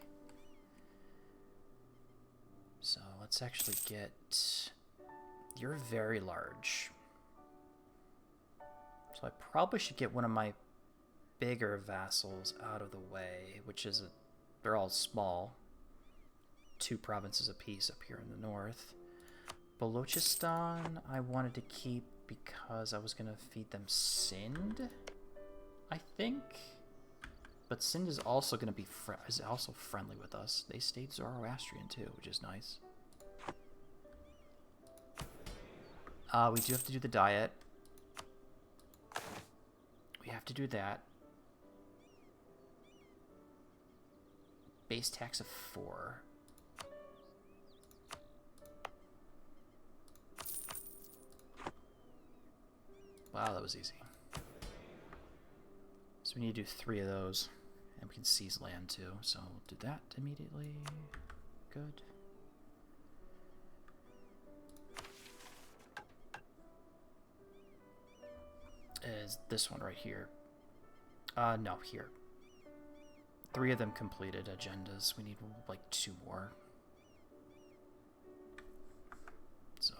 So let's actually get... You're very large. So I probably should get one of my bigger vassals out of the way, which is... they're all small. 2 provinces apiece up here in the north. Balochistan I wanted to keep because I was going to feed them Sind, I think. But Sind is also going to be also friendly with us. They stayed Zoroastrian too, which is nice. We do have to do the diet. We have to do that. Base tax of 4. Wow, that was easy. So we need to do 3 of those. And we can seize land too, so we'll do that immediately. Good. Is this one right here? No, here. 3 of them completed agendas. We need like 2 more. So.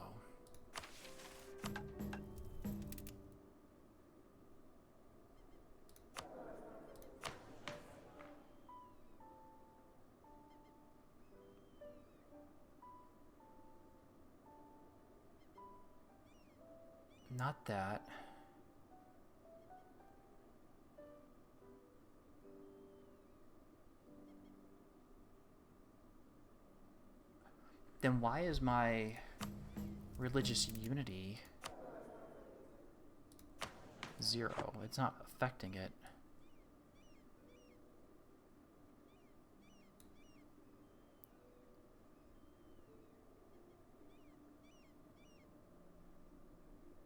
Not that. Then why is my religious unity 0? It's not affecting it.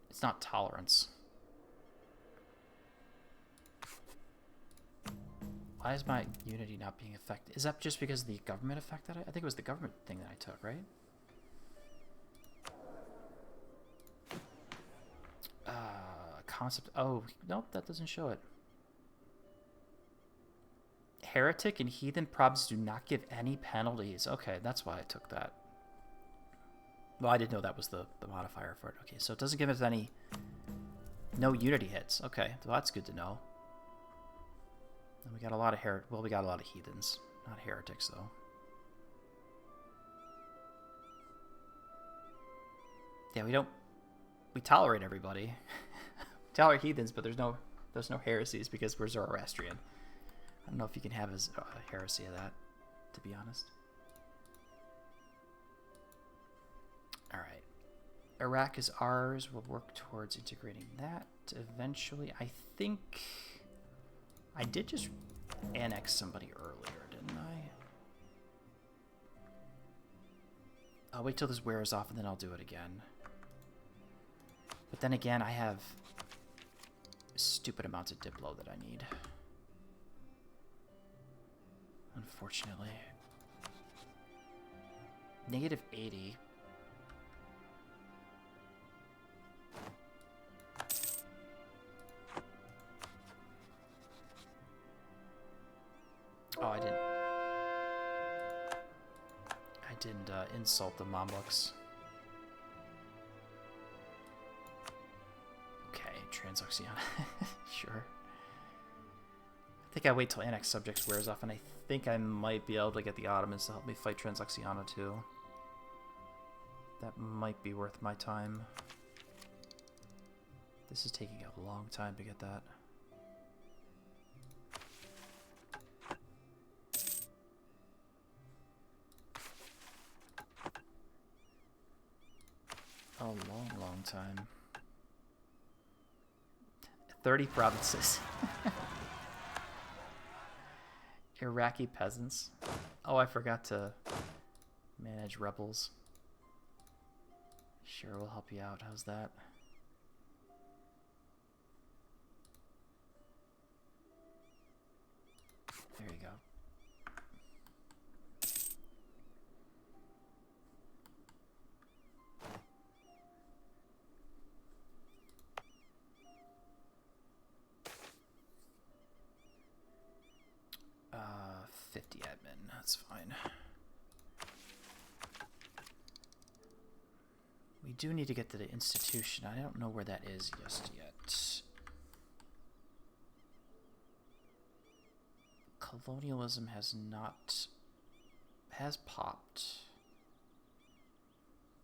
It's not tolerance. Why is my unity not being affected? Is that just because the government affected it? I think it was the government thing that I took, right? Concept. Oh, nope, that doesn't show it. Heretic and heathen provinces do not give any penalties. Okay, that's why I took that. Well, I didn't know that was the modifier for it. Okay, so it doesn't give us any... No unity hits. Okay, well, that's good to know. And we got a lot of we got a lot of heathens. Not heretics, though. Yeah, we tolerate everybody. We tolerate heathens, but there's no heresies because we're Zoroastrian. I don't know if you can have a heresy of that, to be honest. Alright. Iraq is ours. We'll work towards integrating that eventually. I think I did just annex somebody earlier, didn't I? I'll wait till this wears off and then I'll do it again. But then again, I have stupid amounts of Diplo that I need. Unfortunately. Negative 80. Oh, I didn't insult the Mamluks. Okay, Transoxiana. Sure. I think I wait till Annex Subjects wears off, and I think I might be able to get the Ottomans to help me fight Transoxiana too. That might be worth my time. This is taking a long time to get that. A long, long time. 30 provinces. Iraqi peasants. Oh, I forgot to manage rebels. Sure, we'll help you out. How's that? There you go. Uh, 50 admin, that's fine. We do need to get to the institution. I don't know where that is just yet. Colonialism has popped.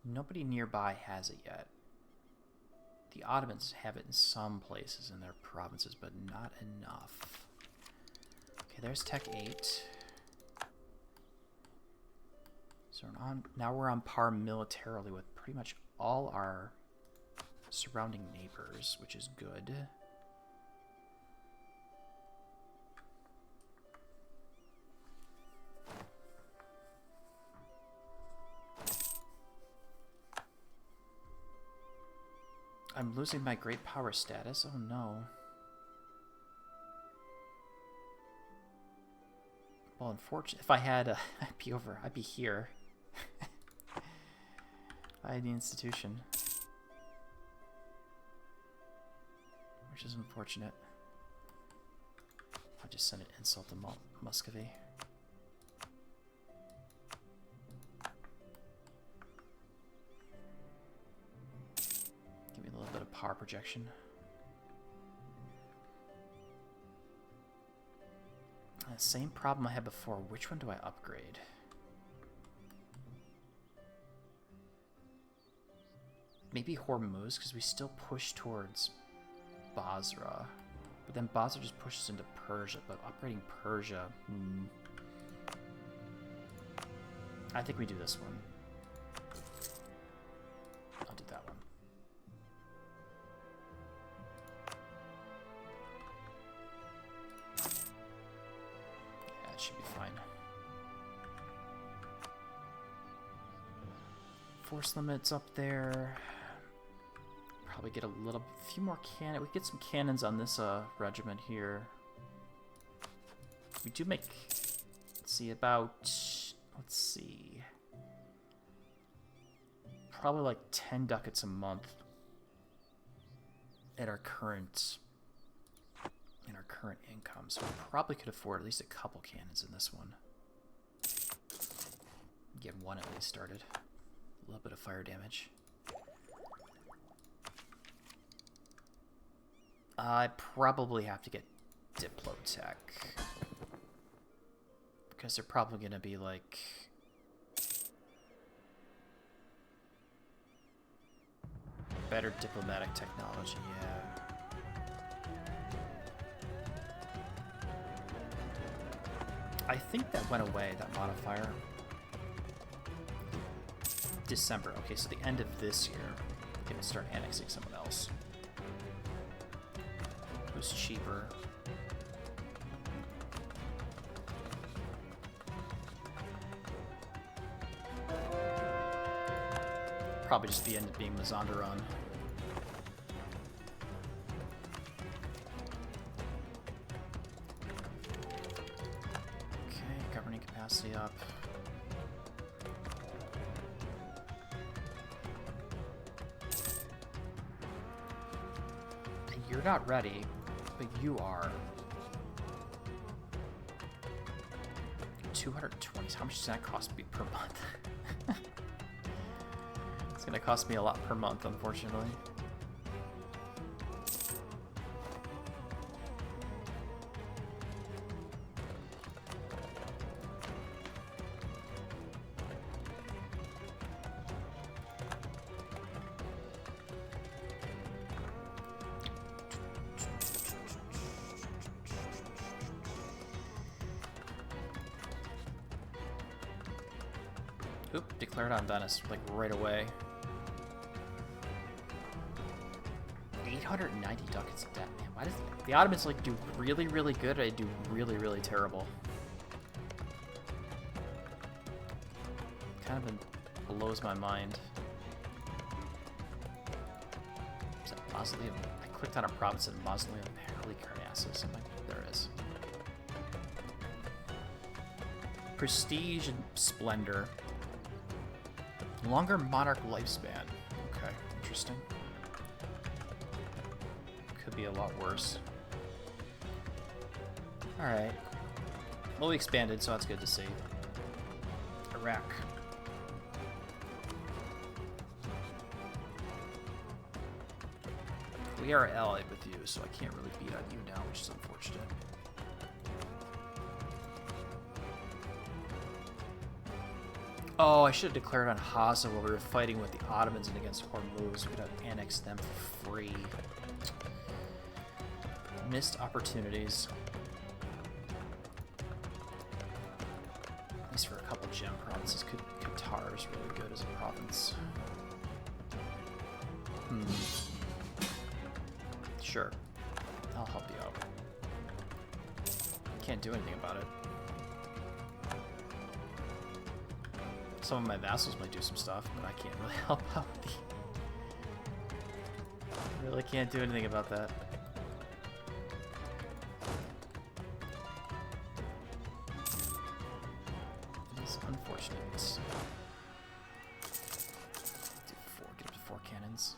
Nobody nearby has it yet. The Ottomans have it in some places in their provinces, but not enough. Okay, there's Tech 8. So now we're on par militarily with pretty much all our surrounding neighbors, which is good. I'm losing my great power status. Oh no. Well, unfortunately, if I had, I'd be here. I had the institution, which is unfortunate. I'll just send an insult to Muscovy. Give me a little bit of power projection. Same problem I had before. Which one do I upgrade? Maybe Hormuz, because we still push towards Basra. But then Basra just pushes into Persia, but upgrading Persia... I think we do this one. I'll do that one. Yeah, it should be fine. Force limits up there. Probably get a few more cannon. We get some cannons on this regiment here. We do make, let's see, probably like 10 ducats a month at our current income. So we probably could afford at least a couple cannons in this one. Get one at least started. A little bit of fire damage. I probably have to get Diplotech. Because they're probably going to be like... better diplomatic technology, yeah. I think that went away, that modifier. December. Okay, so the end of this year. Gonna start annexing someone else. Who's cheaper? Probably just end up being Mazandaran. Okay, governing capacity up. You're not ready, but you are. 220. How much does that cost me per month? It's gonna cost me a lot per month, unfortunately. Oop, declared on Venice, like, right away. 890 ducats of debt, man. Why does the Ottomans, like, do really, really good, or they do really, really terrible? Kind of blows my mind. Is that Mausoleum? I clicked on a province in Mausoleum Halicarnassus. There it is. Prestige and splendor. Longer monarch lifespan. Okay, interesting. Could be a lot worse. Alright. Well, we expanded, so that's good to see. Iraq. We are allied with you, so I can't really beat on you now, which is unfortunate. Oh, I should have declared on Haza while we were fighting with the Ottomans and against Hormuz. We could have annexed them for free. Missed opportunities. At least for a couple gem provinces. Qatar is really good as a province. Sure. I'll help you out. Can't do anything about it. Some of my vassals might do some stuff, but I can't really help out with the... Really can't do anything about that. It is unfortunate. Get up to 4 cannons.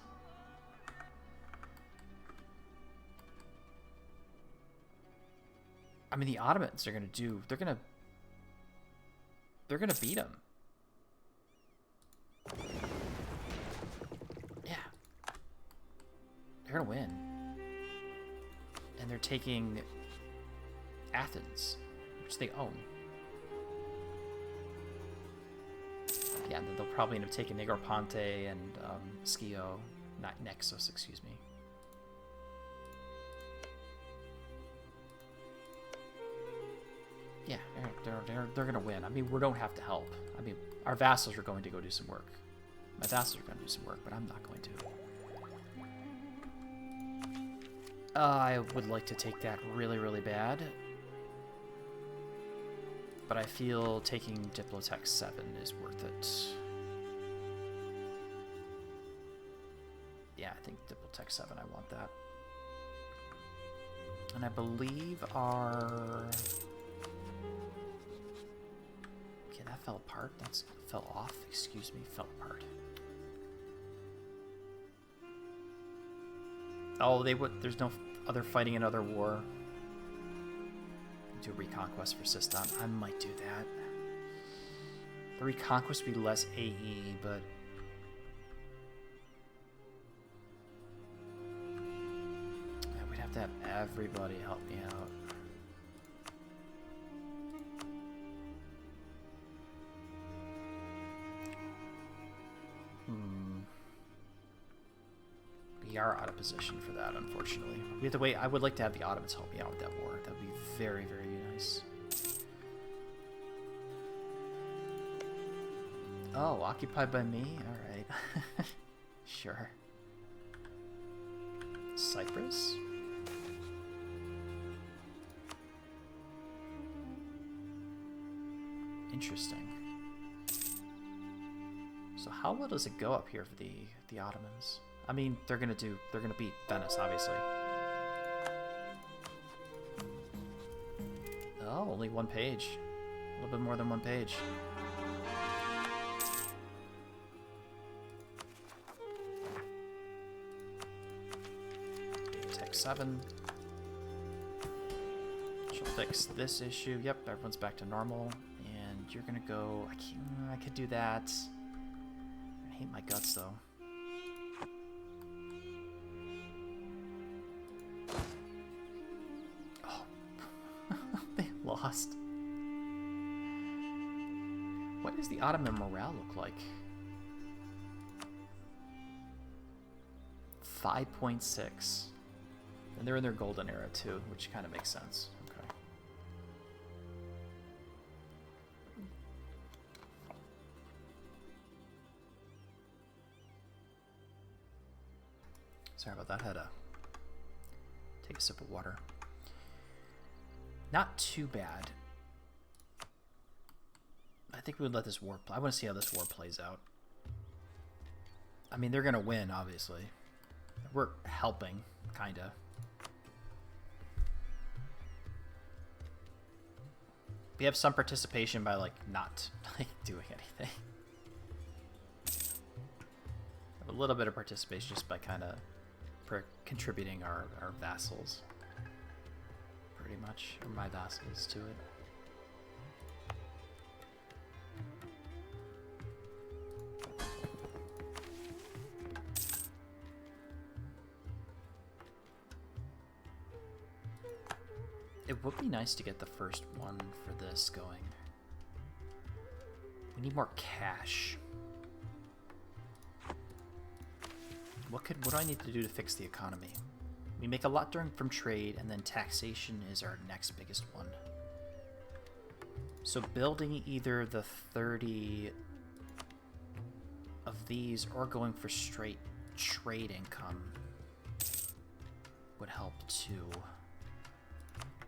I mean, the Ottomans are gonna do... They're gonna beat them. Yeah. They're gonna win. And they're taking Athens, which they own. Yeah, they'll probably end up taking Negroponte and Schio, not Nexus, excuse me. Yeah, they're gonna win. I mean, we don't have to help. I mean, our vassals are going to go do some work. My vassals are going to do some work, but I'm not going to. I would like to take that really, really bad. But I feel taking Diplotech 7 is worth it. Yeah, I think Diplotech 7, I want that. And I believe our... Okay, that fell apart. That fell off. Excuse me, fell apart. Oh, they would. There's no other fighting another war. Do a reconquest for Sistan. I might do that. The reconquest would be less AE, but yeah, we'd have to have everybody help me out. We are out of position for that, unfortunately. We have to wait. I would like to have the Ottomans help me out with that war. That would be very, very nice. Oh, occupied by me? Alright. Sure. Cyprus? Interesting. So how well does it go up here for the Ottomans? I mean, they're gonna beat Venice, obviously. Oh, only one page. A little bit more than one page. Tech 7. She'll fix this issue. Yep, everyone's back to normal. And you're gonna go... I could do that. I hate my guts, though. Oh. They lost. What does the Ottoman morale look like? 5.6. And they're in their golden era, too, which kind of makes sense. Okay. Sorry about that. I had to take a sip of water. Not too bad. I think we would let this war play. I want to see how this war plays out. I mean, they're going to win, obviously. We're helping, kind of. We have some participation by, like, not doing anything. A little bit of participation just by kind of contributing our vassals. Pretty much. Or my vassals to it. It would be nice to get the first one for this going. We need more cash. What do I need to do to fix the economy? We make a lot from trade, and then taxation is our next biggest one. So building either the 30 of these or going for straight trade income would help too.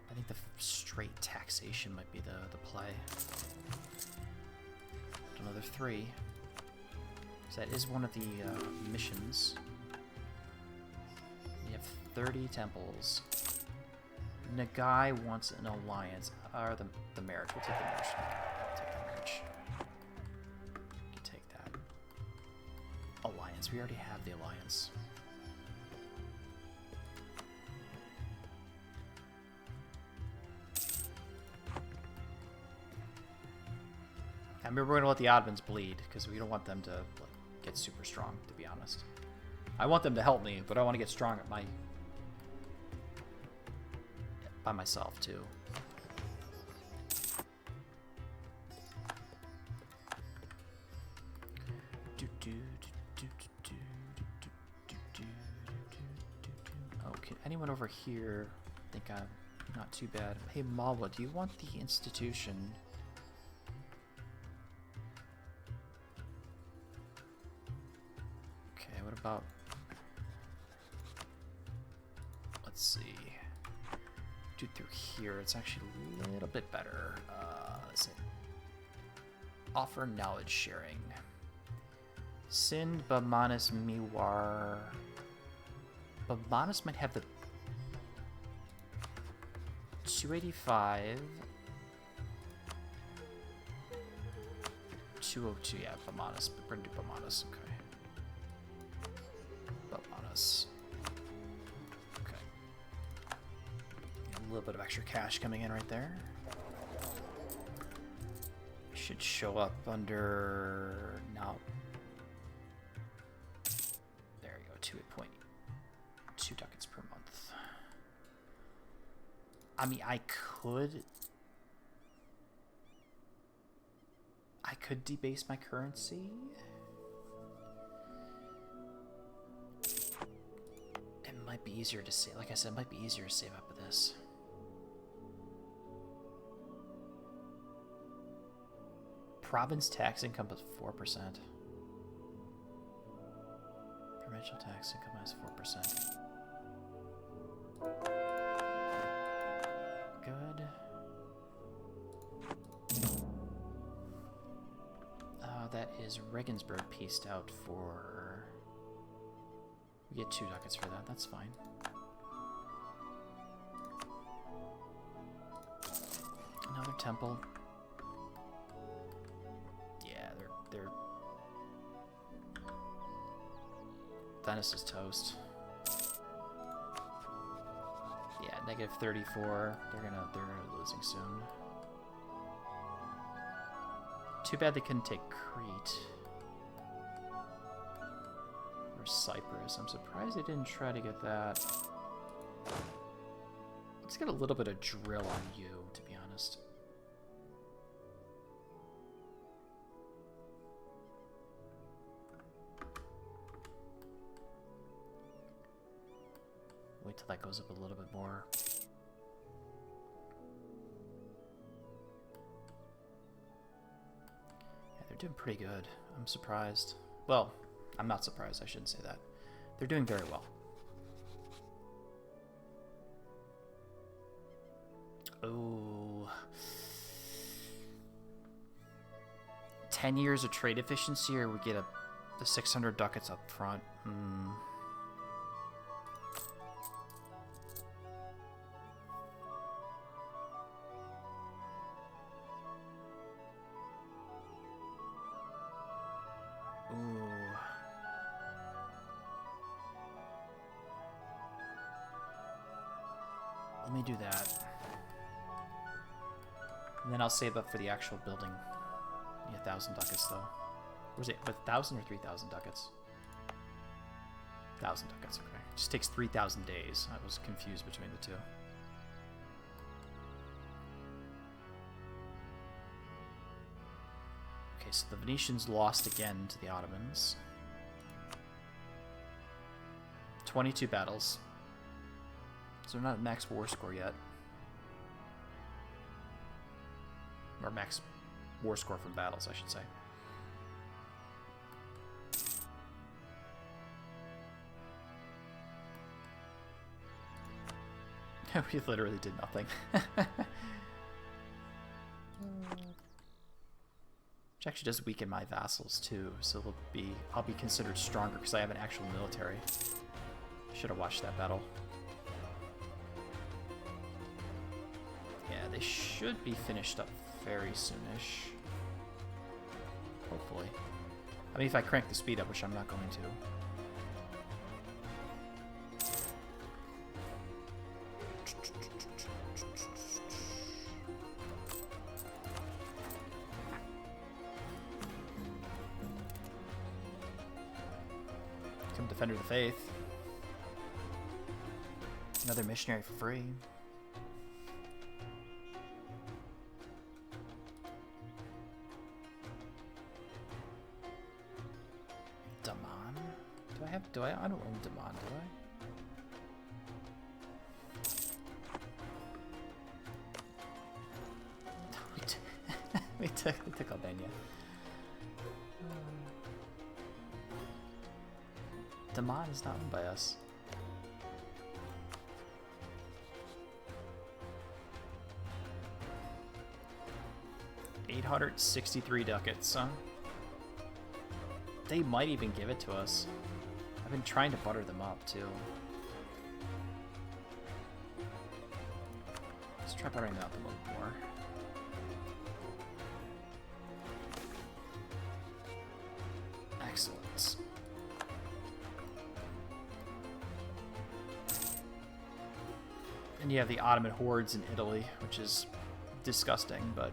I think the straight taxation might be the play. Another 3. So that is one of the missions. We have 30 temples. Nagai wants an alliance. Or the marriage. We'll take the marriage. We'll take the marriage. We can take that. Alliance. We already have the alliance. I mean, we're going to let the Ottomans bleed, because we don't want them to get super strong, to be honest. I want them to help me, but I want to get strong at by myself, too. Okay, anyone over here? I think I'm not too bad. Hey, Malwa, do you want the institution? What about, let's see, do through here, it's actually a little bit better. Let's see. Offer knowledge sharing. Sind, Bamanis, Miwar. Bamanis might have the 285. 202, yeah, Bamanis. We're gonna do Bamanis, okay. Okay. A little bit of extra cash coming in right there. Should show up under now. There you go, 2.2 ducats per month. I mean, I could debase my currency. Might be easier to save. Like I said, it might be easier to save up with this. Province tax income is 4%. Provincial tax income is 4%. Good. That is Regensburg pieced out for... We get 2 ducats for that, that's fine. Another temple. Yeah, they're... Venice is toast. Yeah, negative 34. They're losing soon. Too bad they couldn't take Crete. Or Cyprus. I'm surprised they didn't try to get that. Let's get a little bit of drill on you, to be honest. Wait till that goes up a little bit more. They're doing pretty good. I'm surprised. Well, I'm not surprised. I shouldn't say that. They're doing very well. Oh. 10 years of trade efficiency, or we get the 600 ducats up front. Let me do that. And then I'll save up for the actual building. Yeah, 1,000 ducats though. Was it 1,000 or 3,000 ducats? 1,000 ducats, okay. It just takes 3,000 days. I was confused between the two. Okay, so the Venetians lost again to the Ottomans. 22 battles. So they're not at max war score yet. Or max war score from battles, I should say. We literally did nothing. Which actually does weaken my vassals too, so I'll be considered stronger because I have an actual military. Should have watched that battle. Yeah, they should be finished up very soonish. Hopefully. I mean, if I crank the speed up, which I'm not going to. Come Defender of the Faith. Another missionary for free. I don't own Daman, do I? we took Albania. Daman is not owned by us. $863 ducats, huh? They might even give it to us. I've been trying to butter them up, too. Let's try buttering them up a little more. Excellent. And you have the Ottoman hordes in Italy, which is disgusting, but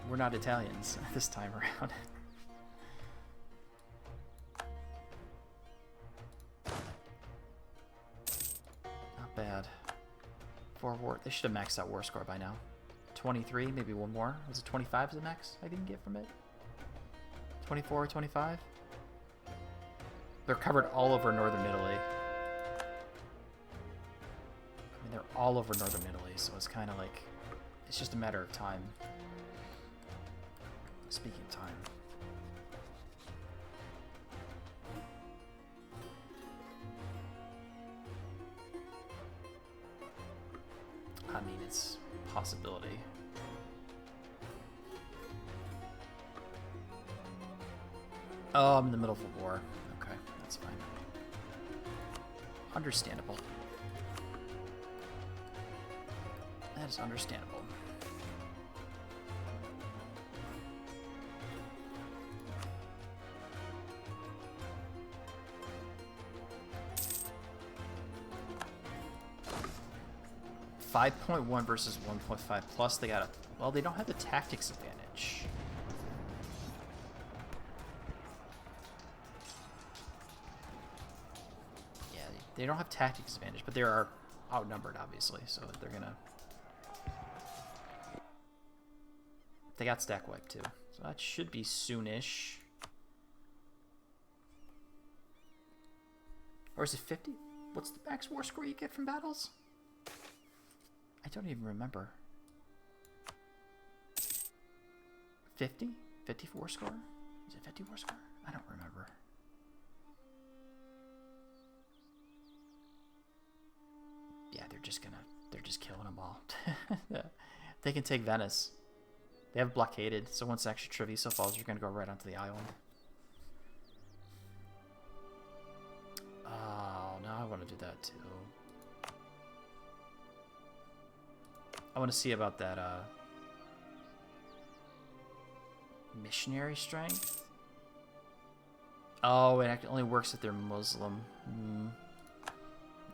we're not Italians this time around. Bad. They should have maxed out war score by now. 23, maybe one more. Was it 25 the max I didn't get from it? 24, 25? They're covered all over northern Italy. I mean, they're all over northern Italy, so it's kind of like... It's just a matter of time. Speaking of time. it's a possibility. Oh, I'm in the middle of a war. Okay, that's fine. Understandable. That is understandable. .1 versus 1.5 plus. They got a... Well, they don't have the tactics advantage. Yeah, they don't have tactics advantage, but they are outnumbered, obviously, so they're gonna... They got stack wipe, too. So that should be soonish. Or is it 50? What's the max war score you get from battles? I don't even remember. 50? 54 score? Is it 54 score? I don't remember. Yeah, they're just killing them all. They can take Venice. They have blockaded, so once extra Treviso falls, you're gonna go right onto the island. Oh, no, I want to do that too. I want to see about that, missionary strength? Oh, it only works if they're Muslim.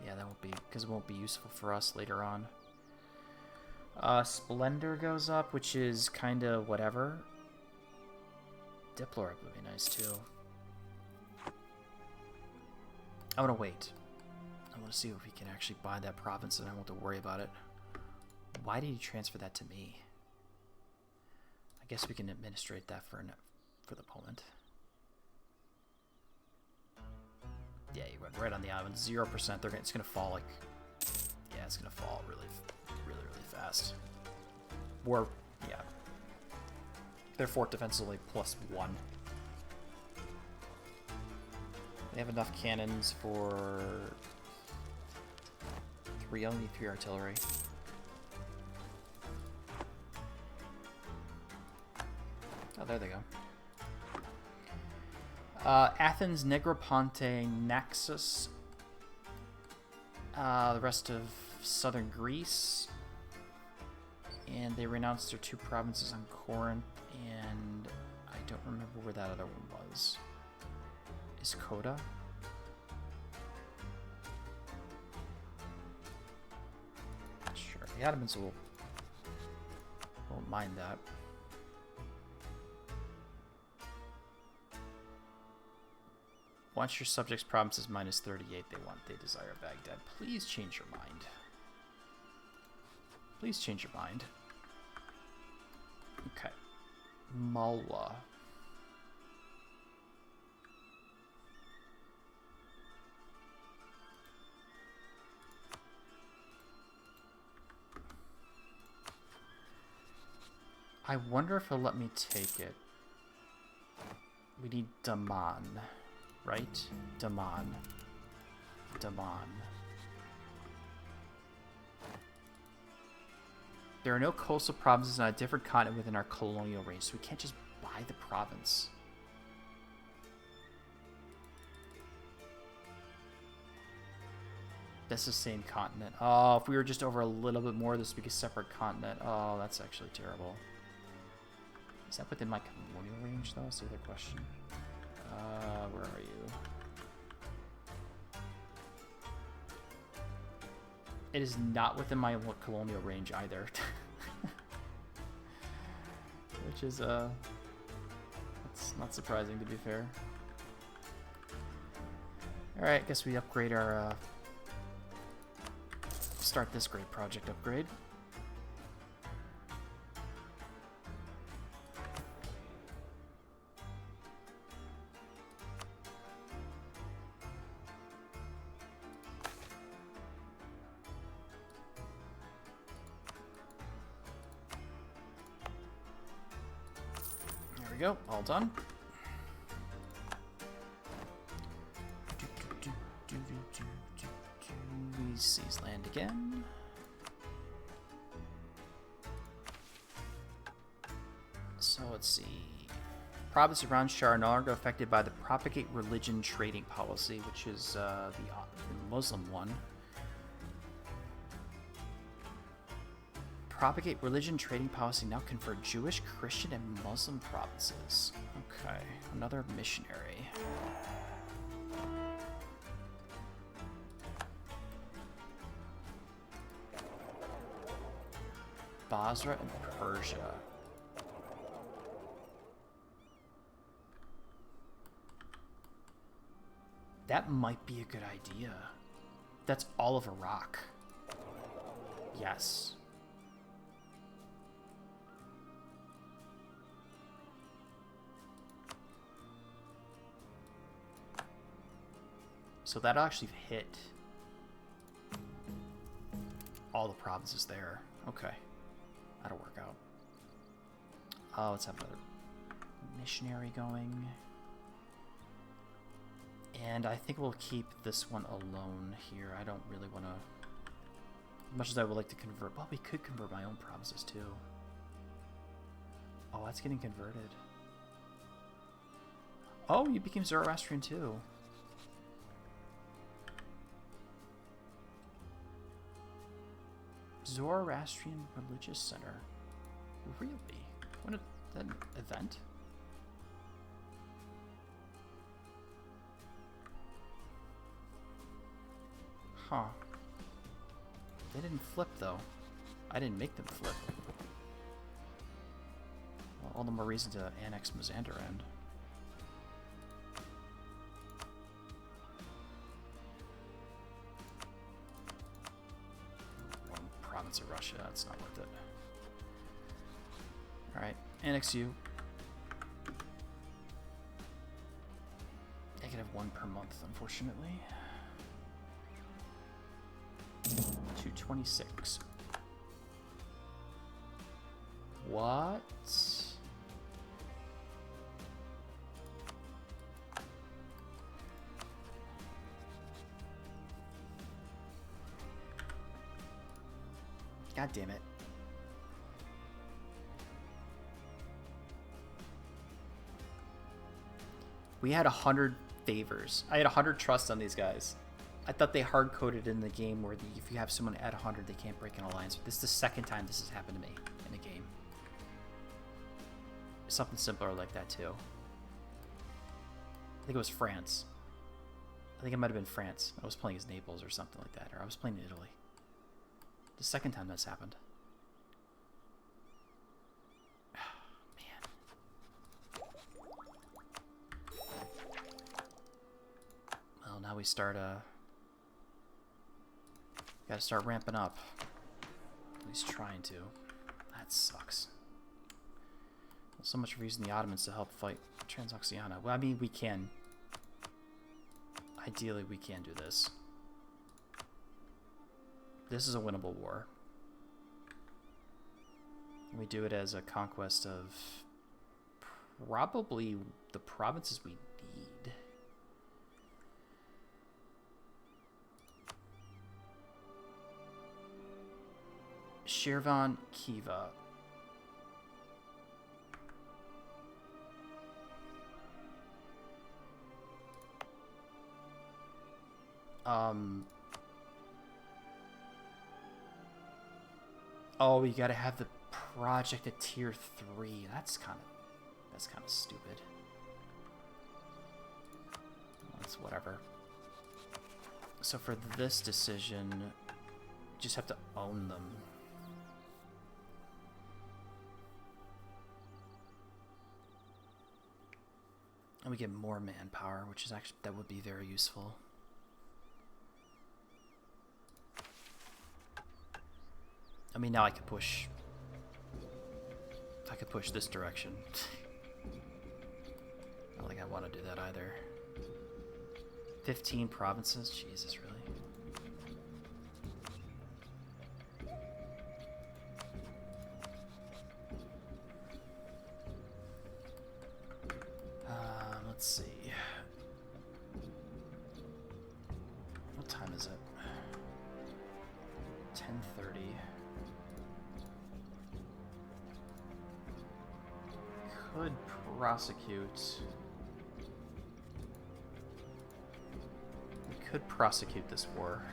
Yeah, that won't be, because it won't be useful for us later on. Splendor goes up, which is kind of whatever. Diplorate would be nice, too. I want to wait. I want to see if we can actually buy that province and I won't have to worry about it. Why did he transfer that to me? I guess we can administrate that for the moment. Yeah, you went right on the island. 0%. It's gonna fall like... Yeah, it's gonna fall really fast. Or, yeah. Their fort defense is only +1. They have enough cannons for... only 3 artillery. Oh, there they go. Athens, Negroponte, Naxos. The rest of southern Greece. And they renounced their 2 provinces on Corinth. And I don't remember where that other one was. Is Coda? Sure. The Ottomans won't mind that. Once your subject's province is -38, they desire Baghdad. Please change your mind. Please change your mind. Okay. Malwa. I wonder if he'll let me take it. We need Daman. Right? Daman. There are no coastal provinces on a different continent within our colonial range, so we can't just buy the province. That's the same continent. Oh, if we were just over a little bit more, this would be a separate continent. Oh, that's actually terrible. Is that within my colonial range, though? That's the other question. Where are you? It is not within my colonial range either. Which is, that's not surprising, to be fair. Alright, guess we upgrade our, start this great project upgrade. Go, all done. We seize land again. let's see. Provinces around Shah are no longer affected by the propagate religion trading policy, which is the Muslim one. Propagate religion trading policy now confer Jewish, Christian, and Muslim provinces. Okay, another missionary. Basra and Persia. That might be a good idea. That's all of Iraq. Yes. So that actually hit all the provinces there. Okay. That'll work out. Let's have another missionary going. And I think we'll keep this one alone here. I don't really want to... As much as I would like to convert... Well, we could convert my own provinces, too. Oh, that's getting converted. Oh, you became Zoroastrian, too. Zoroastrian Religious Center. Really? What an event? Huh. They didn't flip, though. I didn't make them flip. Well, all the more reason to annex Mazandaran. One province of Russia, that's not worth it. Alright, annex you. I can have one per month, unfortunately. 226. What? God damn it. We had 100 favors. I had 100 trust on these guys. I thought they hard-coded in the game where if you have someone at 100, they can't break an alliance. But this is the second time this has happened to me in a game. Something simpler like that, too. I think it was France. I think it might have been France. I was playing as Naples or something like that. Or I was playing in Italy. The second time that's happened. Well, now we start gotta start ramping up. At least trying to. That sucks. Well, so much for using the Ottomans to help fight Transoxiana. Well, I mean, we can. Ideally, we can do this. This is a winnable war. And we do it as a conquest of probably the provinces we need. Shirvan, Khiva. Oh, you gotta have the project at tier 3. That's kind of stupid. That's whatever. So for this decision, you just have to own them. And we get more manpower, which is actually, that would be very useful. I mean, now I could push this direction. I don't think I want to do that either. 15 provinces? Jesus, really? Let's see. What time is it? 10:30. could prosecute. We could prosecute this war.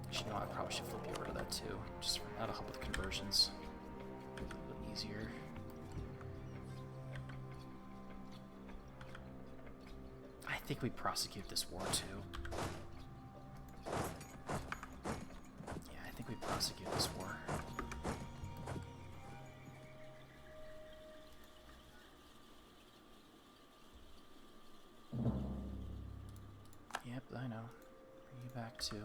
Actually, no, I probably should flip you over to that too. Just that'll help with conversions. A little bit easier. I think we prosecute this war too. Yeah, I think we prosecute this war. Yep, I know. Bring you back to...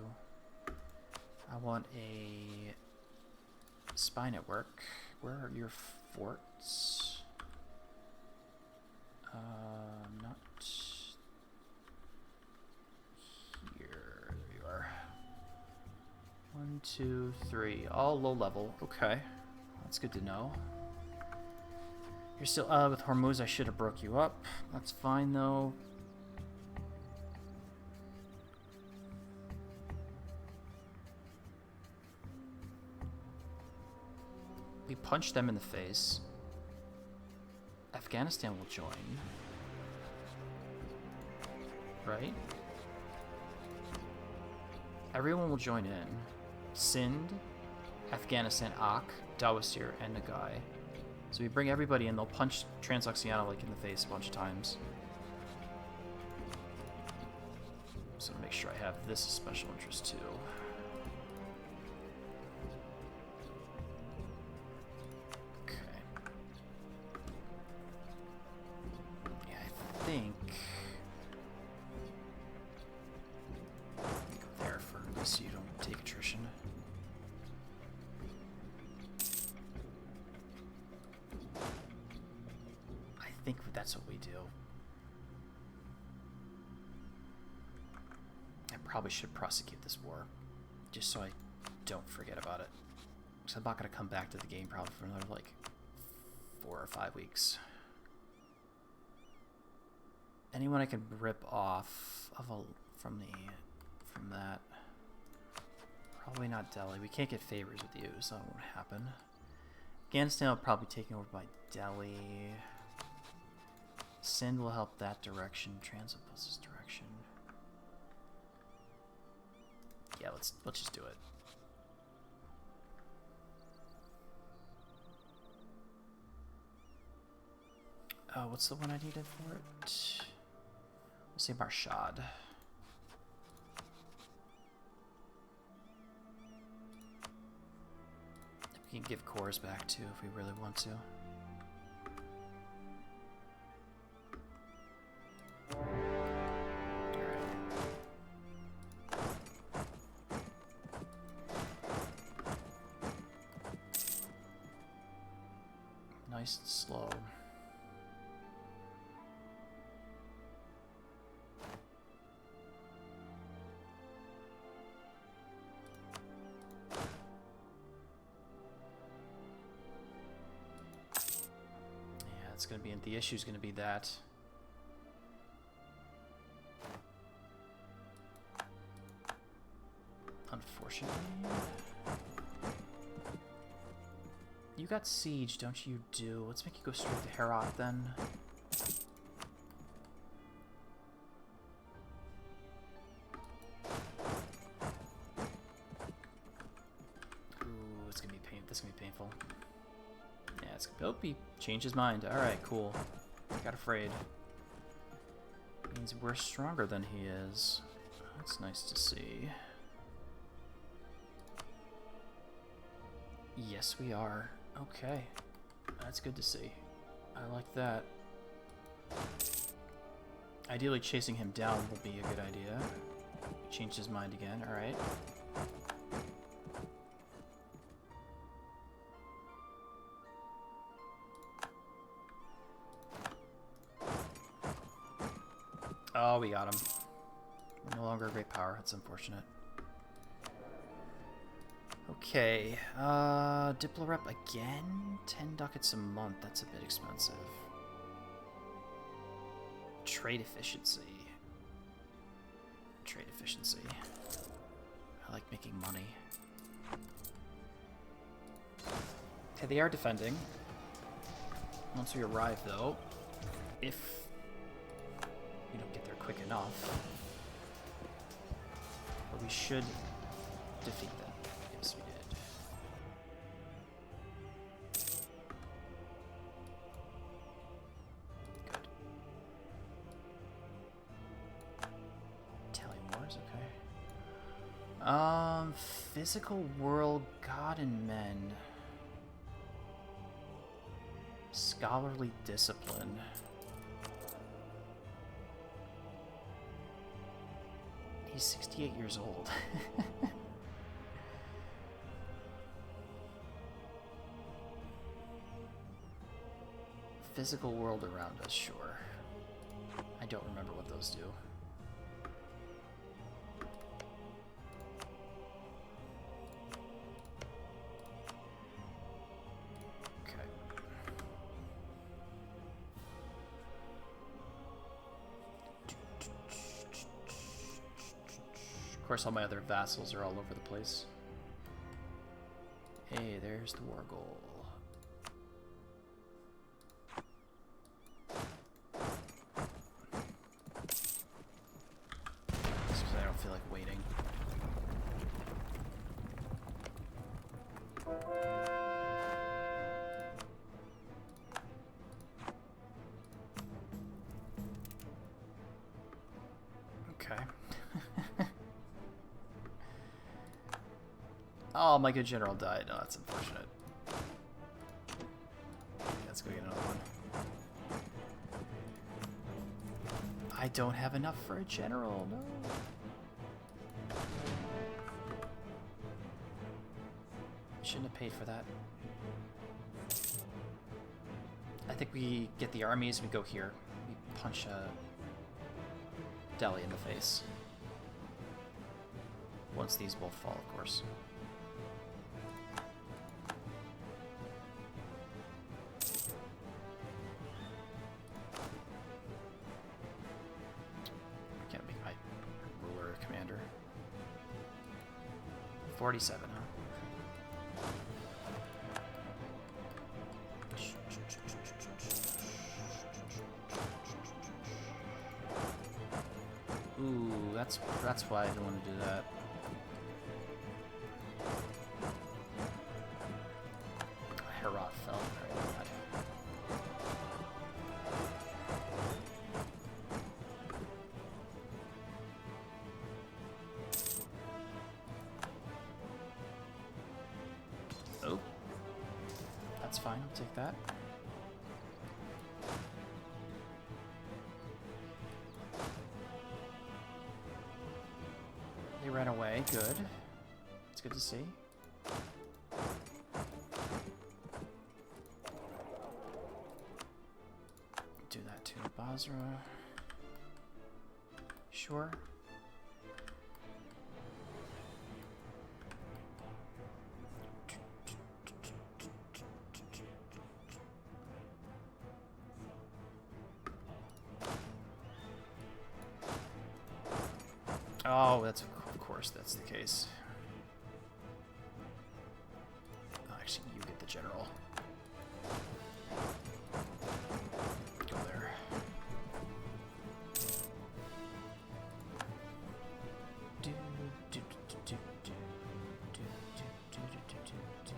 I want a spy network. Where are your forts? Not here. There you are. 1, 2, 3. All low level. Okay. That's good to know. You're still with Hormuz. I should have broke you up. That's fine though. We punch them in the face. Afghanistan will join. Right? Everyone will join in. Sindh, Afghanistan, Ak, Dawasir, and Nagai. So we bring everybody in, they'll punch Transoxiana like in the face a bunch of times. So make sure I have this as special interest too. That's what we do. I probably should prosecute this war, just so I don't forget about it. Because I'm not going to come back to the game probably for another, like, 4 or 5 weeks. Anyone I can rip off of from that. Probably not Delhi. We can't get favors with you, so that won't happen. Afghanistan will probably be taken over by Delhi. Sindh will help that direction. Transit plus this direction. Yeah, let's just do it. What's the one I needed for it? We'll say Marshad. We can give cores back too if we really want to. Nice and slow. Yeah, it's gonna be, the issue's gonna be that. Unfortunately. You got siege, don't you? Do. Let's make you go straight to Herat then. Ooh, it's gonna be this is gonna be painful. Yeah, it's gonna be. Oh, he changed his mind. All right, cool. Got afraid. Means we're stronger than he is. That's nice to see. Yes, we are. Okay. That's good to see. I like that. Ideally, chasing him down will be a good idea. He changed his mind again. Alright. Oh, we got him. We're no longer a great power. That's unfortunate. Okay, Diplorep again? 10 ducats a month, that's a bit expensive. Trade efficiency. Trade efficiency. I like making money. Okay, they are defending. Once we arrive, though, if we don't get there quick enough, but we should defeat them. Yes, we did. Good. Italian Wars, okay. Physical world, God and men. Scholarly discipline. He's 68 years old. Physical world around us, sure. I don't remember what those do. Of course, all my other vassals are all over the place. Hey, there's the war goal. Just because I don't feel like waiting. Okay. Oh, my good general died. Oh, that's unfortunate. Let's go get another one. I don't have enough for a general, no. Shouldn't have paid for that. I think we get the armies, we go here. We punch Delhi in the face. Once these both fall, of course. Can't make my ruler commander. 47, huh? Ooh, that's why I didn't want to do that. Herat fell. Very bad. Oh, that's fine. I'll take that. They ran away. Good. It's good to see. Do that to Basra. Sure. Oh, that's of course that's the case. Oh, actually, you get the general. Go there. Do, do, do, do, do, do, do, do, do, do, do.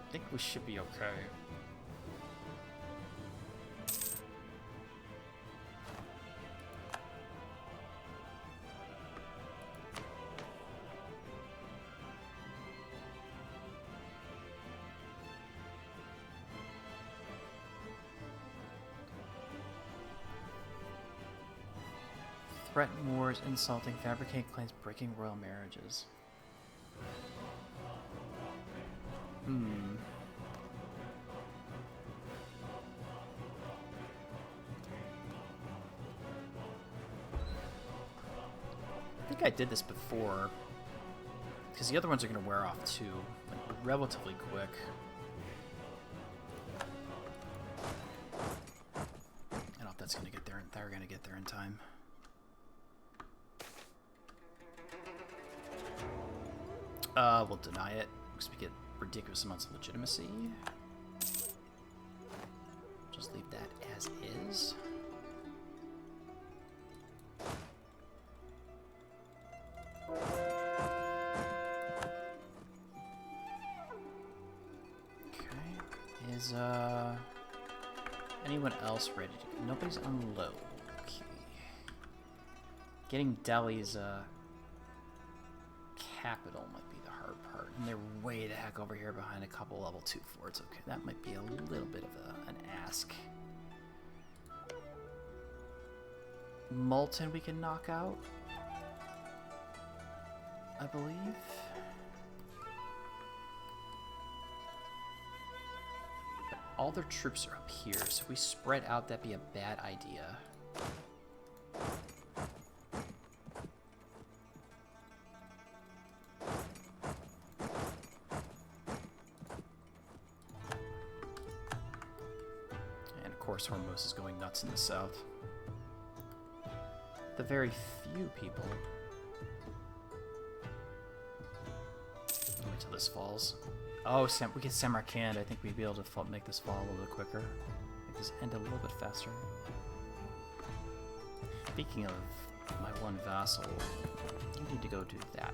I think we should be okay. Threaten wars, insulting, fabricate claims, breaking royal marriages. I think I did this before, because the other ones are going to wear off too, like relatively quick. I don't know if that's going to get there. They're going to get there in time. We'll deny it. because we get ridiculous amounts of legitimacy. Just leave that as is. Okay. Is anyone else ready to go? Nobody's on low. Okay. Getting Delhi's capital might be the hard part. And they're way the heck over here behind a couple level 2 forts. Okay, that might be a little bit of an ask. Multan we can knock out, I believe. But all their troops are up here, so if we spread out, that'd be a bad idea. And of course, Hormuz is going nuts in the south. The very few people. Wait till this falls. Oh, we get Samarkand. I think we'd be able to make this fall a little bit quicker. Make this end a little bit faster. Speaking of my one vassal, you need to go do that,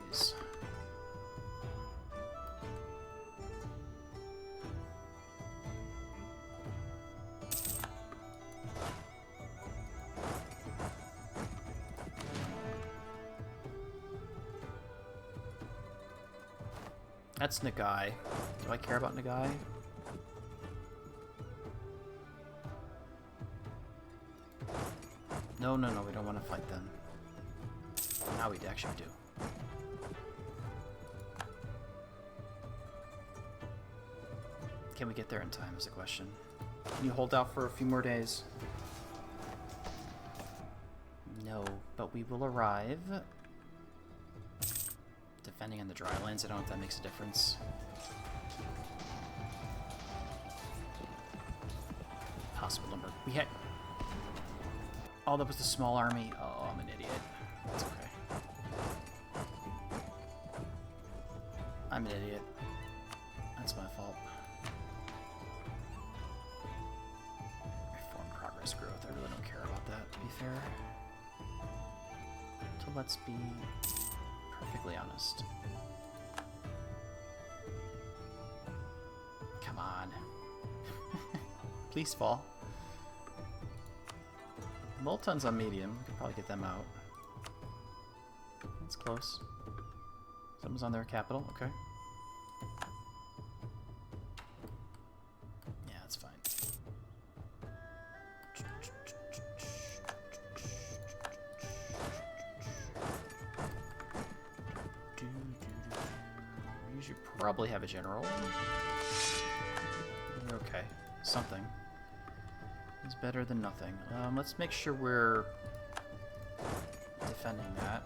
please. That's Nagai. Do I care about Nagai? No, no, no, we don't want to fight them. Now we actually do. Can we get there in time is the question. Can you hold out for a few more days? No, but we will arrive. Defending on the dry lands, I don't know if that makes a difference. Possible number. We had... Oh, that was the small army. Oh, I'm an idiot. That's okay. I'm an idiot. That's my fault. Reform progress growth. I really don't care about that, to be fair. So let's be perfectly honest. Come on. Please fall. Multan's on medium. We could probably get them out. That's close. Someone's on their capital. Okay. Yeah, that's fine. You should probably have a general. Okay, something is better than nothing. Let's make sure we're defending that.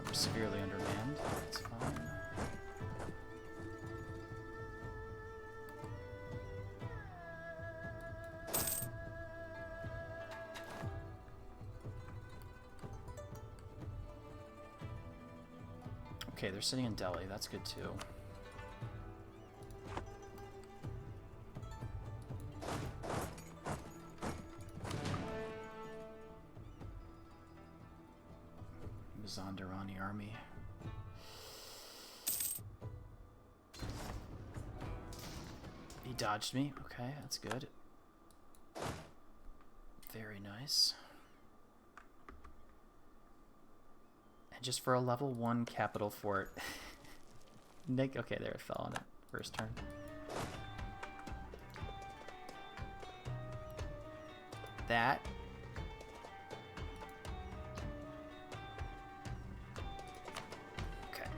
We're severely undermanned. That's fine. Okay, they're sitting in Delhi. That's good too. Mazandarani army. He dodged me. Okay, that's good. Very nice. And just for a level 1 capital fort. Nick, okay, there it fell on it. First turn. That. Okay.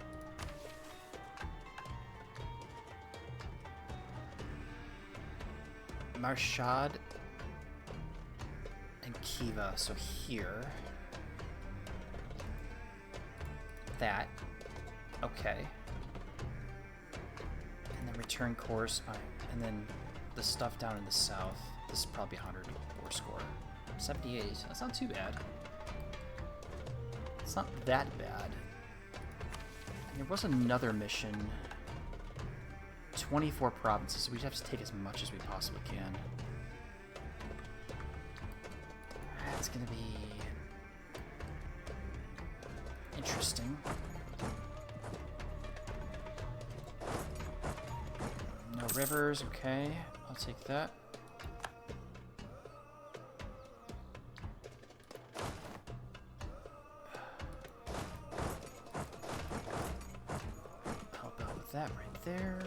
Marshad and Kiva, so here. That. Okay. And then return course, and then the stuff down in the south. This is probably 100 war score. 78. That's not too bad. It's not that bad. There was another mission. 24 provinces, so we have to take as much as we possibly can. That's gonna be interesting. No rivers, okay. I'll take that. Help out with that right there.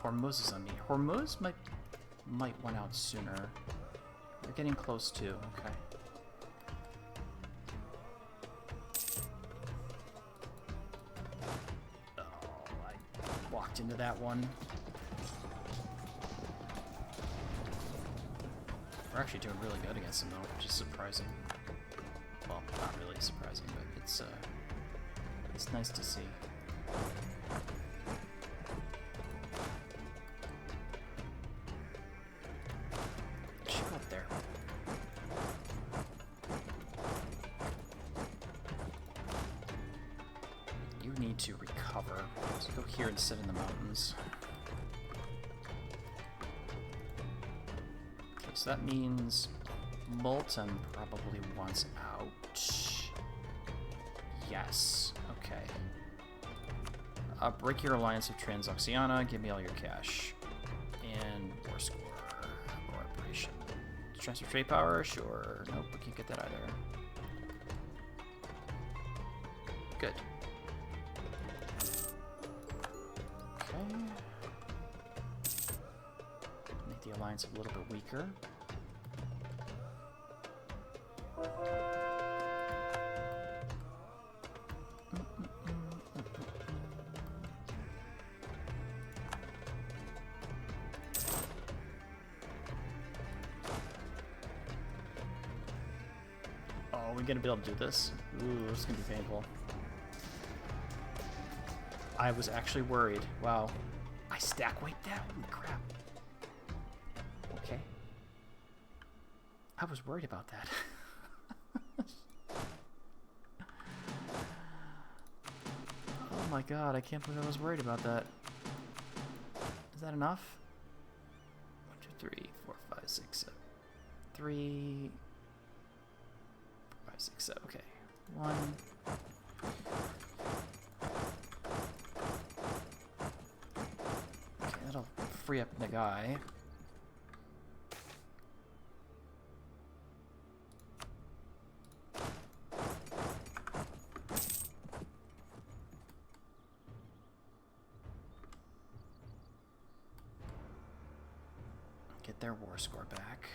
Hormuz is on me. Hormuz might win out sooner. We're getting close too. Okay. Oh, I walked into that one. We're actually doing really good against them though, which is surprising. Well, not really surprising, but it's nice to see. To recover. So go here and sit in the mountains. Okay, so that means Multan probably wants out. Yes. Okay. Break your alliance with Transoxiana. Give me all your cash. And war score. Cooperation. Transfer trade power? Sure. Nope, we can't get that either. Good. Make the alliance a little bit weaker. Oh, we're gonna be able to do this? Ooh, this is gonna be painful. I was actually worried. Wow. I stack weight that? Holy crap. Okay. I was worried about that. Oh my god, I can't believe I was worried about that. Is that enough? 1, 2, 3, 4, 5, 6, 7. 3, 4, 5, 6, 7. Okay. 1. That'll free up the guy. Get their war score back.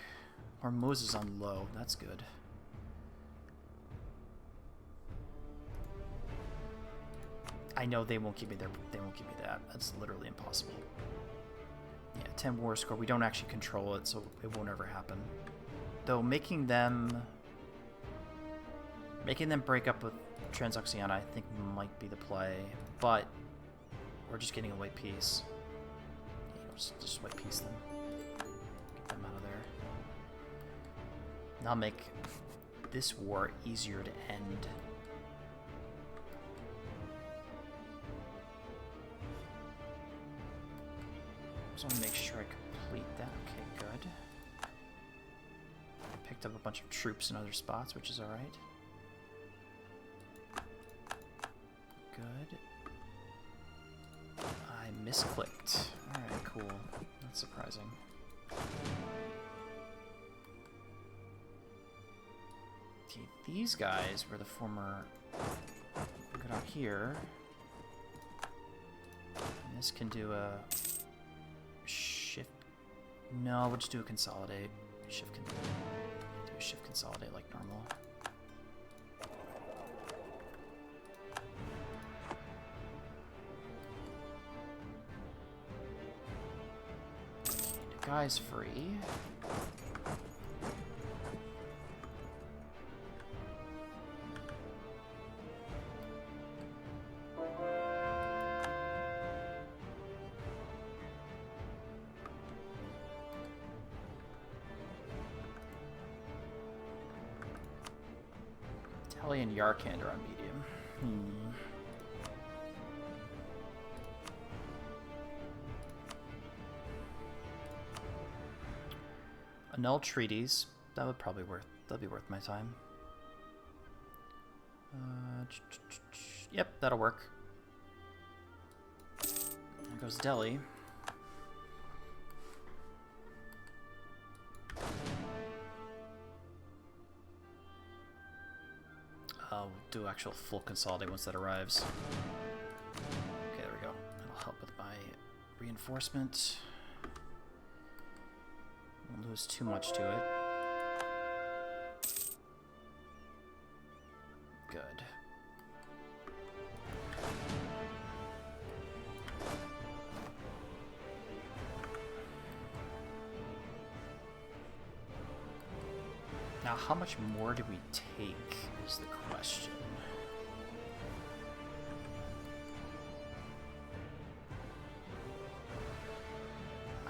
Hormuz is on low. That's good. I know they won't give me that. That's literally impossible. Yeah, 10 war score. We don't actually control it, so it won't ever happen. Though making them break up with Transoxiana, I think might be the play. But we're just getting a white piece. You know, just white piece them. Get them out of there. Now make this war easier to end. I just want to make sure I complete that. Okay, good. Picked up a bunch of troops in other spots, which is alright. Good. I misclicked. Alright, cool. That's surprising. Okay, these guys were the former... Go down here. And this can do a... shift. No, we'll just do a consolidate. Shift can do a shift consolidate like normal. The guy's free. Delhi and Yarkand are on medium. Annul treaties. That'd be worth my time. Yep, that'll work. There goes Delhi. I'll do actual full consolidate once that arrives. Okay, there we go. That'll help with my reinforcement. Won't lose too much to it. Good. Now, how much more do we take is the question.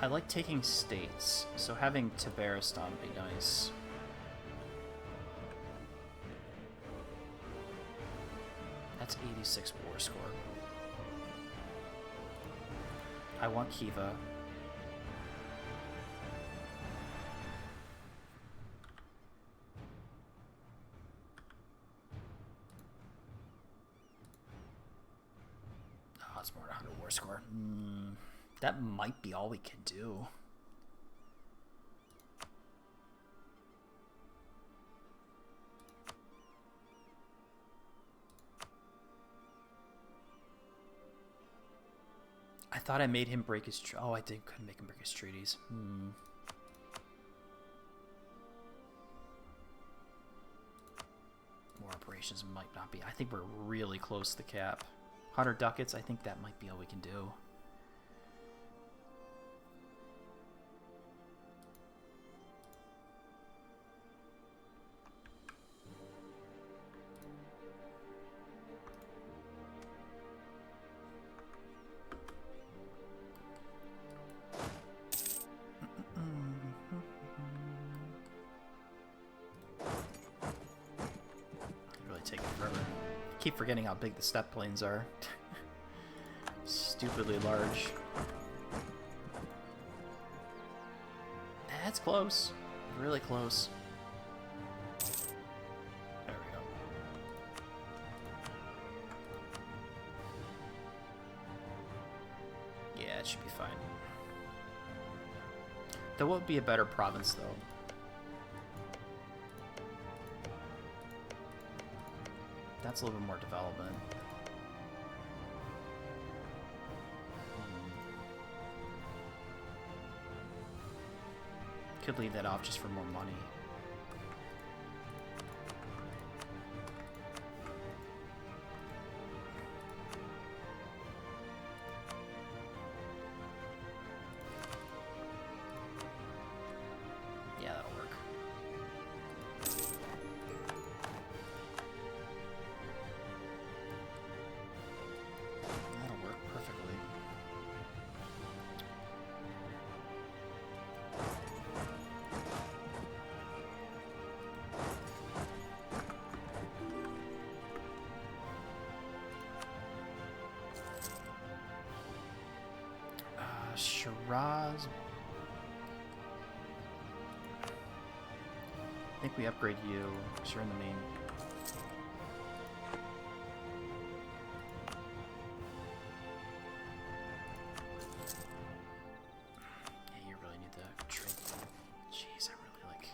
I like taking states, so having Tabaristan would be nice. That's 86 war score. I want Khiva. Oh, it's more than 100 war score. That might be all we can do. I thought I made him break his... Oh, I couldn't make him break his treaties. More operations might not be. I think we're really close to the cap. 100 ducats, I think that might be all we can do. Keep forgetting how big the steppe plains are. Stupidly large. That's close. Really close. There we go. Yeah, it should be fine. There would be a better province, though. That's a little bit more development. Could leave that off just for more money. Yeah, that'll work. Shiraz. I think we upgrade you. You're in the main. Yeah, you really need the trade. Jeez, I really like.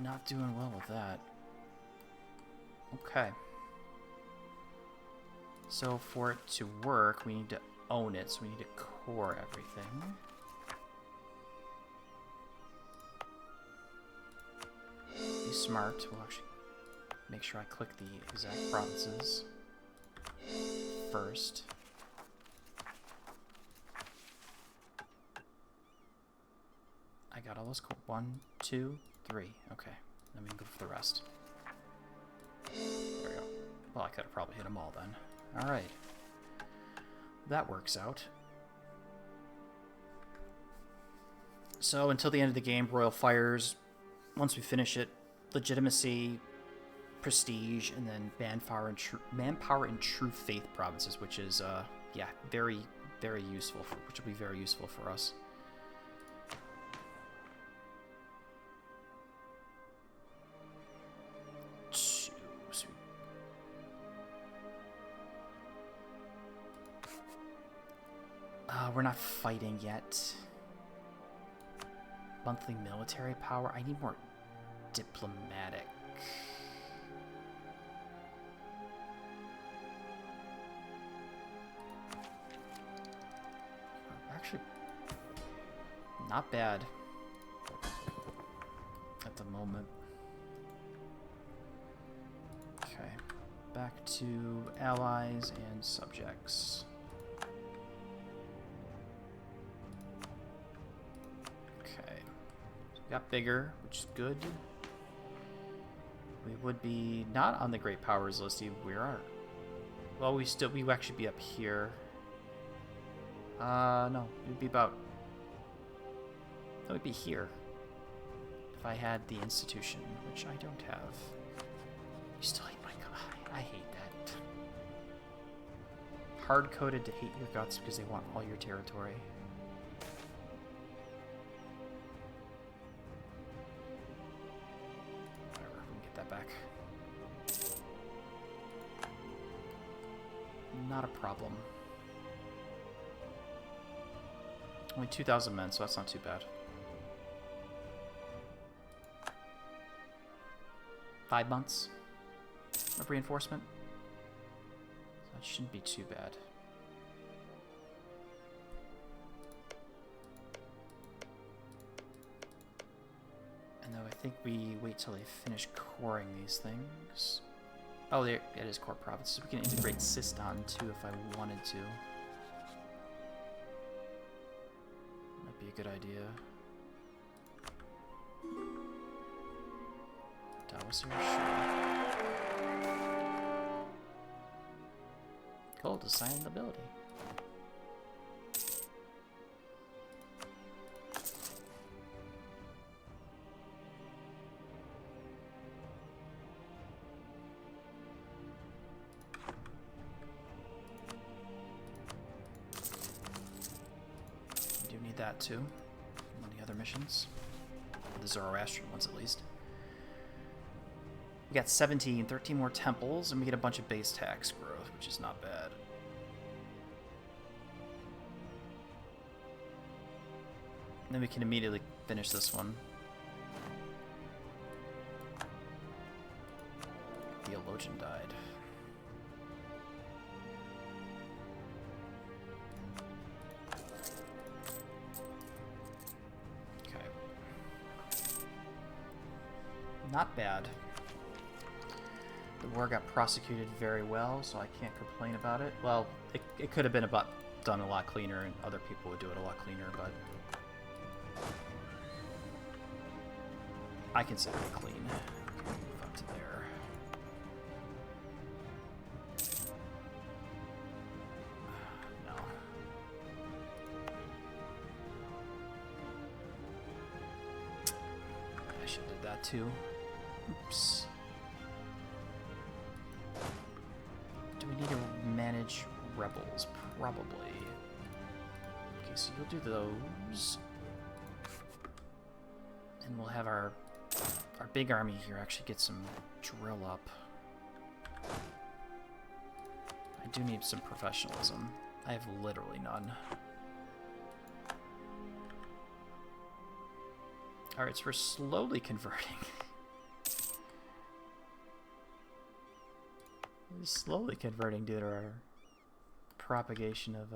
Not doing well with that. Okay. So for it to work, we need to own it, so we need to core everything. Be smart. We'll actually make sure I click the exact provinces first. I got all those. 1, 2, 3. Okay, then we can go for the rest. There we go. Well, I could have probably hit them all then. Alright. That works out. So until the end of the game, Royal fires. Once we finish it, legitimacy, prestige, and then manpower and true faith provinces, which is yeah, very, very useful for, which will be very useful for us. We're not fighting yet. Monthly military power. I need more diplomatic. Actually, not bad at the moment. Okay, back to allies and subjects. Got bigger, which is good. We would be not on the great powers list. We are. Well, we actually be up here. No, we'd be about. That would be here. If I had the institution, which I don't have. You still hate my god. I hate that. Hard-coded to hate your guts because they want all your territory. Back. Not a problem. Only 2,000 men, so that's not too bad. 5 months of reinforcement. So that shouldn't be too bad. I think we wait till they finish coring these things. Oh, there it is, core provinces. We can integrate Sistan too if I wanted to. Might be a good idea. Dawser, sure. Cool, design ability. That too. One of the other missions. The Zoroastrian ones at least. We got 13 more temples, and we get a bunch of base tax growth, which is not bad. And then we can immediately finish this one. Theologian died. Not bad. The war got prosecuted very well, so I can't complain about it. Well, it could have been done a lot cleaner, and other people would do it a lot cleaner, but I consider it clean. Move up to there. No. I should have did that too. Oops. Do we need to manage rebels? Probably. Okay, so you'll do those. And we'll have our big army here actually get some drill up. I do need some professionalism. I have literally none. Alright, so we're slowly converting. We're slowly converting due to our propagation of,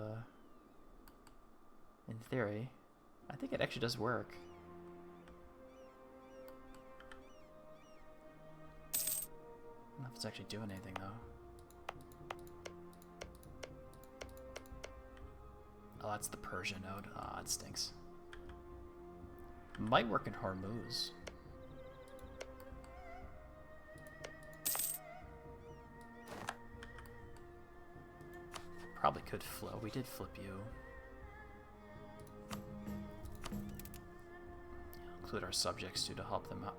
in theory. I think it actually does work. I don't know if it's actually doing anything, though. Oh, that's the Persia node. Ah, it stinks. Might work in Hormuz. Probably could flow. We did flip you. Include our subjects too to help them out.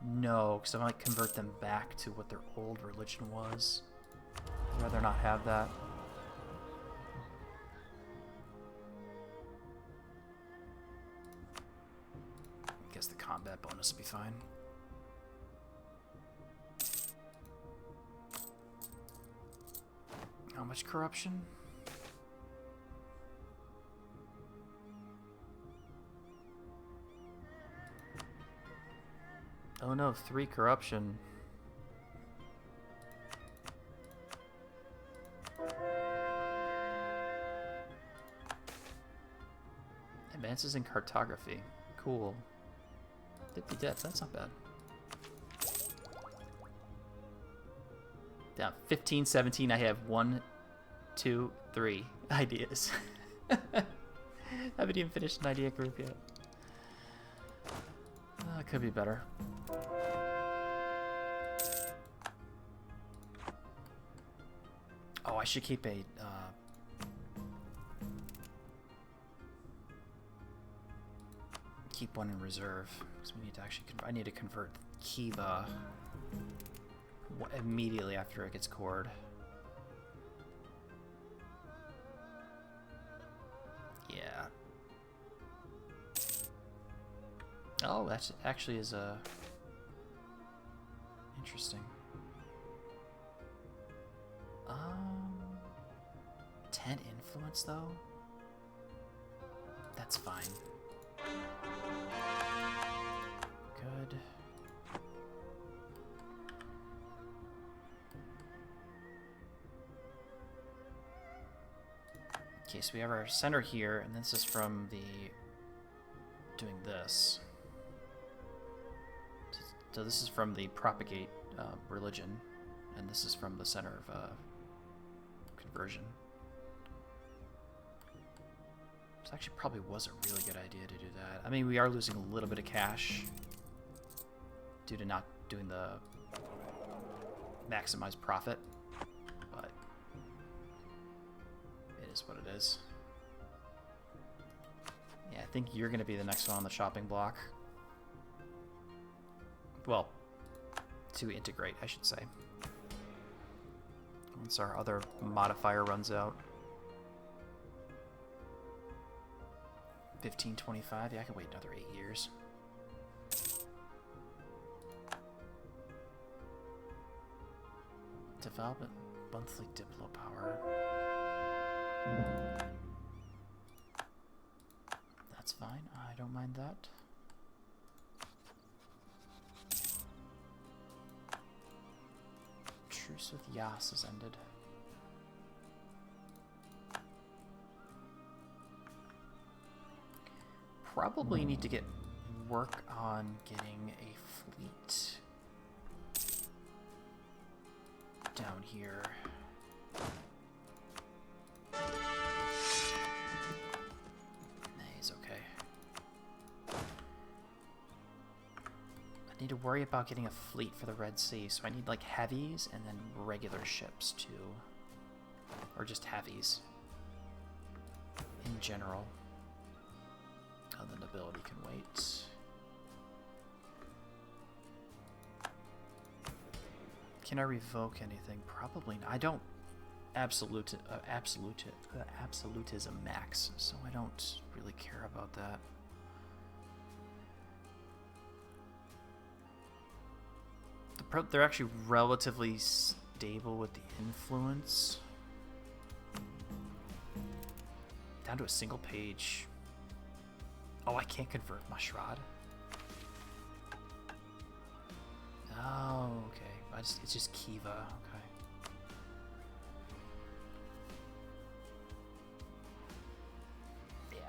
No, because I might convert them back to what their old religion was. I'd rather not have that. I guess the combat bonus will be fine. How much corruption? Oh no, 3 corruption. Advances in cartography. Cool. 50 depth, that's not bad. Down 15, 17, I have 1, 2, 3 ideas. I haven't even finished an idea group yet. It could be better. Oh, I should keep a keep one in reserve because we need to actually. I need to convert Kiva immediately after it gets cored. Yeah. Oh, that actually is interesting. 10 influence though? That's fine. Good. Okay, so we have our center here, and this is from the doing this. So this is from the propagate religion, and this is from the center of conversion. This actually probably was a really good idea to do that. I mean, we are losing a little bit of cash due to not doing the maximize profit, but it is what it is. Yeah, I think you're going to be the next one on the shopping block. Well, to integrate, I should say. Once our other modifier runs out. 1525, yeah, I can wait another 8 years. Development monthly Diplo power. That's fine, I don't mind that. Truce with Yas has ended. Probably need to get work on getting a fleet down here. He's okay. I need to worry about getting a fleet for the Red Sea, so I need like heavies and then regular ships too. Or just heavies in general. Oh, the nobility can wait. Can I revoke anything? Probably not. I don't absolutism max, so I don't really care about that. They're actually relatively stable with the influence. Down to a single page. Oh, I can't convert Mashrad. Oh, okay. It's just Kiva. Okay. Yeah,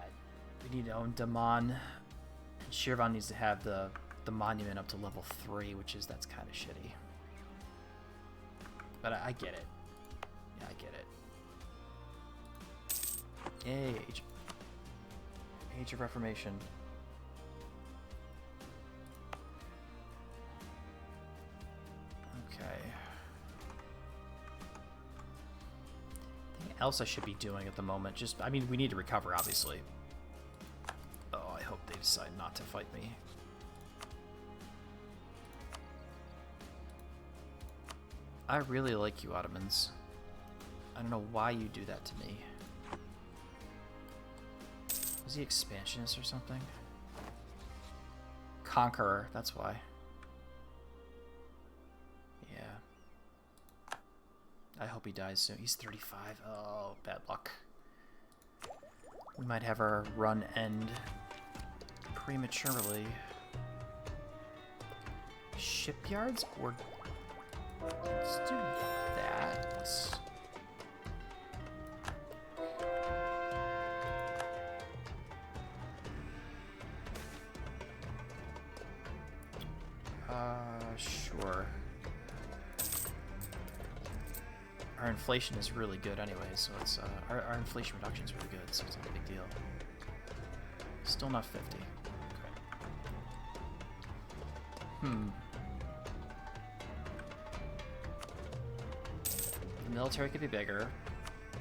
we need to own Daman. And Shirvan needs to have the monument up to level 3, that's kind of shitty. But I get it. Yeah, I get it. Yay, Age of Reformation. Okay. Anything else I should be doing at the moment? I mean, we need to recover, obviously. Oh, I hope they decide not to fight me. I really like you, Ottomans. I don't know why you do that to me. Was he expansionist or something? Conqueror, that's why. Yeah. I hope he dies soon. He's 35. Oh, bad luck. We might have our run end prematurely. Shipyards? Or let's do that. Sure. Our inflation is really good anyway, so it's our inflation reduction is really good, so it's not a big deal. Still not 50. Okay. The military could be bigger.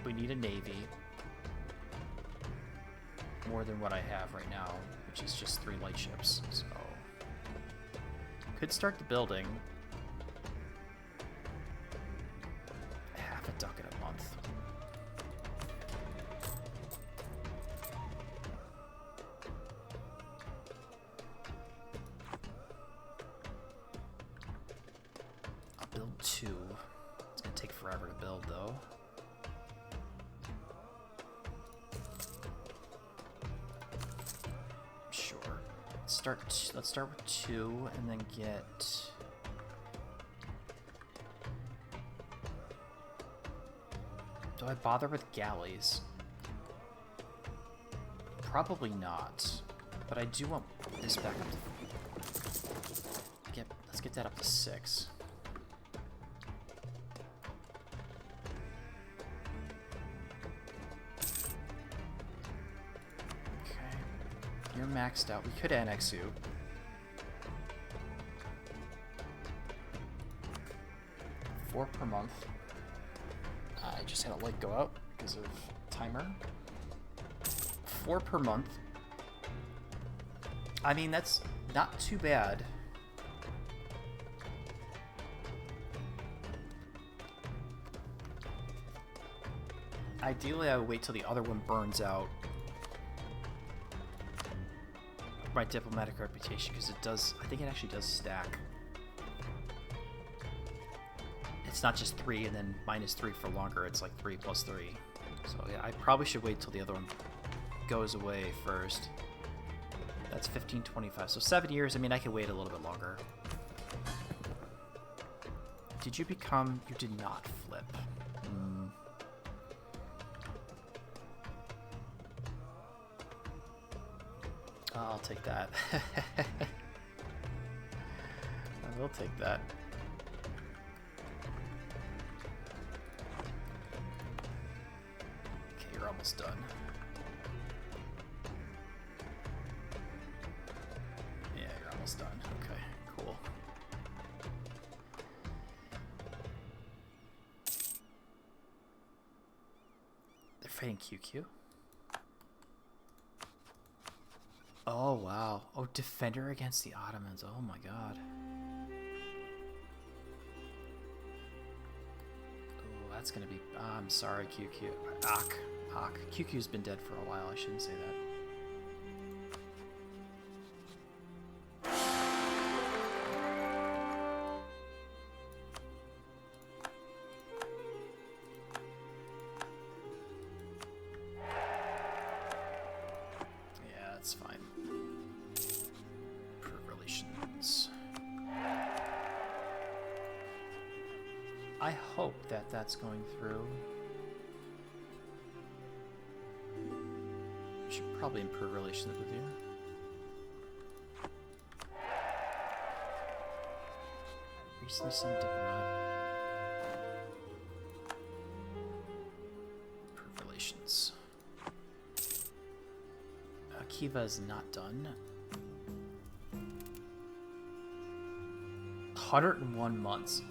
We need a navy. More than what I have right now, which is just 3 light ships, so... Could start the building. Half a ducat a month. I'll build 2. It's gonna take forever to build, though. Sure. Let's start with 2 and then get... Do I bother with galleys? Probably not. But I do want this back up to... Let's get that up to 6. You're maxed out. We could annex you. $4 per month. I just had a light go out because of timer. 4 per month. I mean, that's not too bad. Ideally, I would wait till the other one burns out. My diplomatic reputation, because it does, I think it actually does stack. It's not just 3 and then -3 for longer, it's like 3 plus 3. So yeah, I probably should wait till the other one goes away first. That's 1525, so 7 years. I mean, I can wait a little bit longer. Did you become, you did not flip. I'll take that. I will take that. Okay, you're almost done. Yeah, you're almost done. Okay, cool. They're fighting QQ. Oh, wow. Oh, defender against the Ottomans. Oh, my God. Oh, that's going to be... I'm sorry, QQ. Ak. QQ's been dead for a while. I shouldn't say that. Yeah, that's fine. I hope that that's going through. Should probably improve relations with you. Recently sent diplomat. Improve relations. Akiva is not done. 101 months.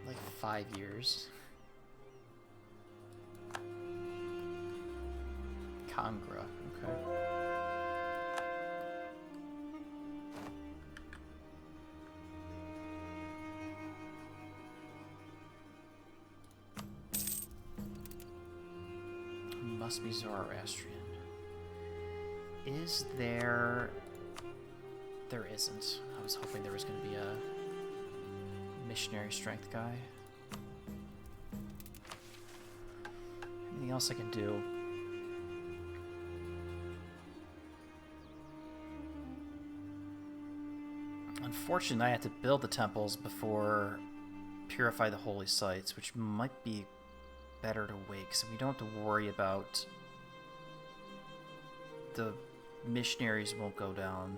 Like 5 years. Congra, okay. must be Zoroastrian. Is there... There isn't. I was hoping there was going to be a missionary strength guy. Anything else I can do? Unfortunately, I had to build the temples before purify the holy sites, which might be better to wait, so we don't have to worry about the missionaries won't go down.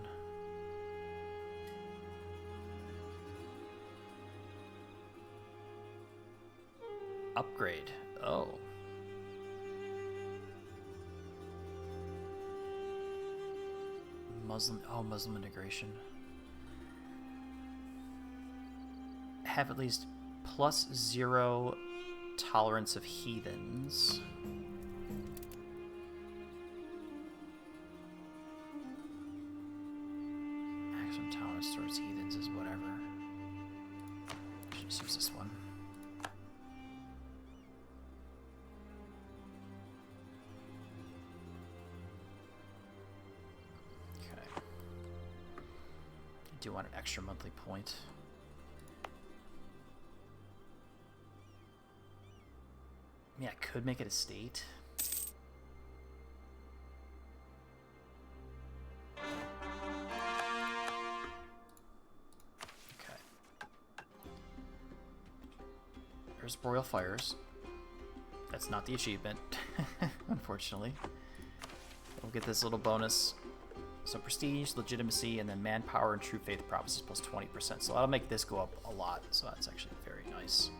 Upgrade. Oh. Muslim integration. Have at least +0 tolerance of heathens. Maximum tolerance towards heathens is whatever. Should just use this one. Okay. I do want an extra monthly point. Yeah, I could make it a state. Okay. There's Boreal Fires. That's not the achievement, unfortunately. We'll get this little bonus. So prestige, legitimacy, and then manpower and true faith prophecies plus 20%. So that'll make this go up a lot. So that's actually very nice.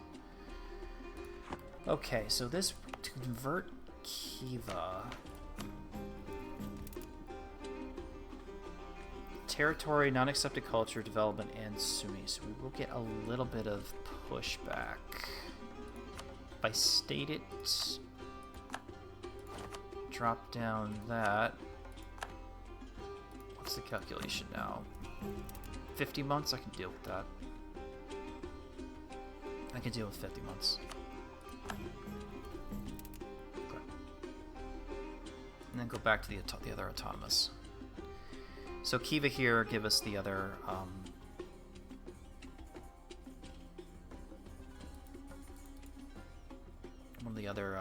Okay, so this, to convert Kiva, territory, non-accepted culture, development, and Sunni. So we will get a little bit of pushback. If I state it, drop down that. What's the calculation now? 50 months? I can deal with that. I can deal with 50 months. Okay. And then go back to the other autonomous. So Kiva here, give us the other one of the other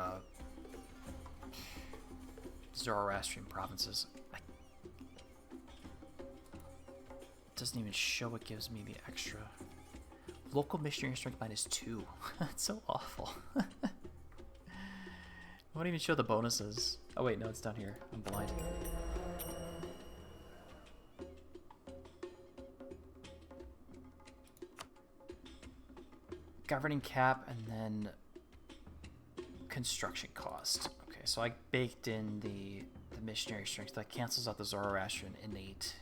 Zoroastrian provinces. It doesn't even show what gives me the extra. Local missionary strength -2. That's so awful. It won't even show the bonuses. Oh wait, no, it's down here. I'm blind. Governing cap and then construction cost. Okay, so I baked in the missionary strength. That cancels out the Zoroastrian innate.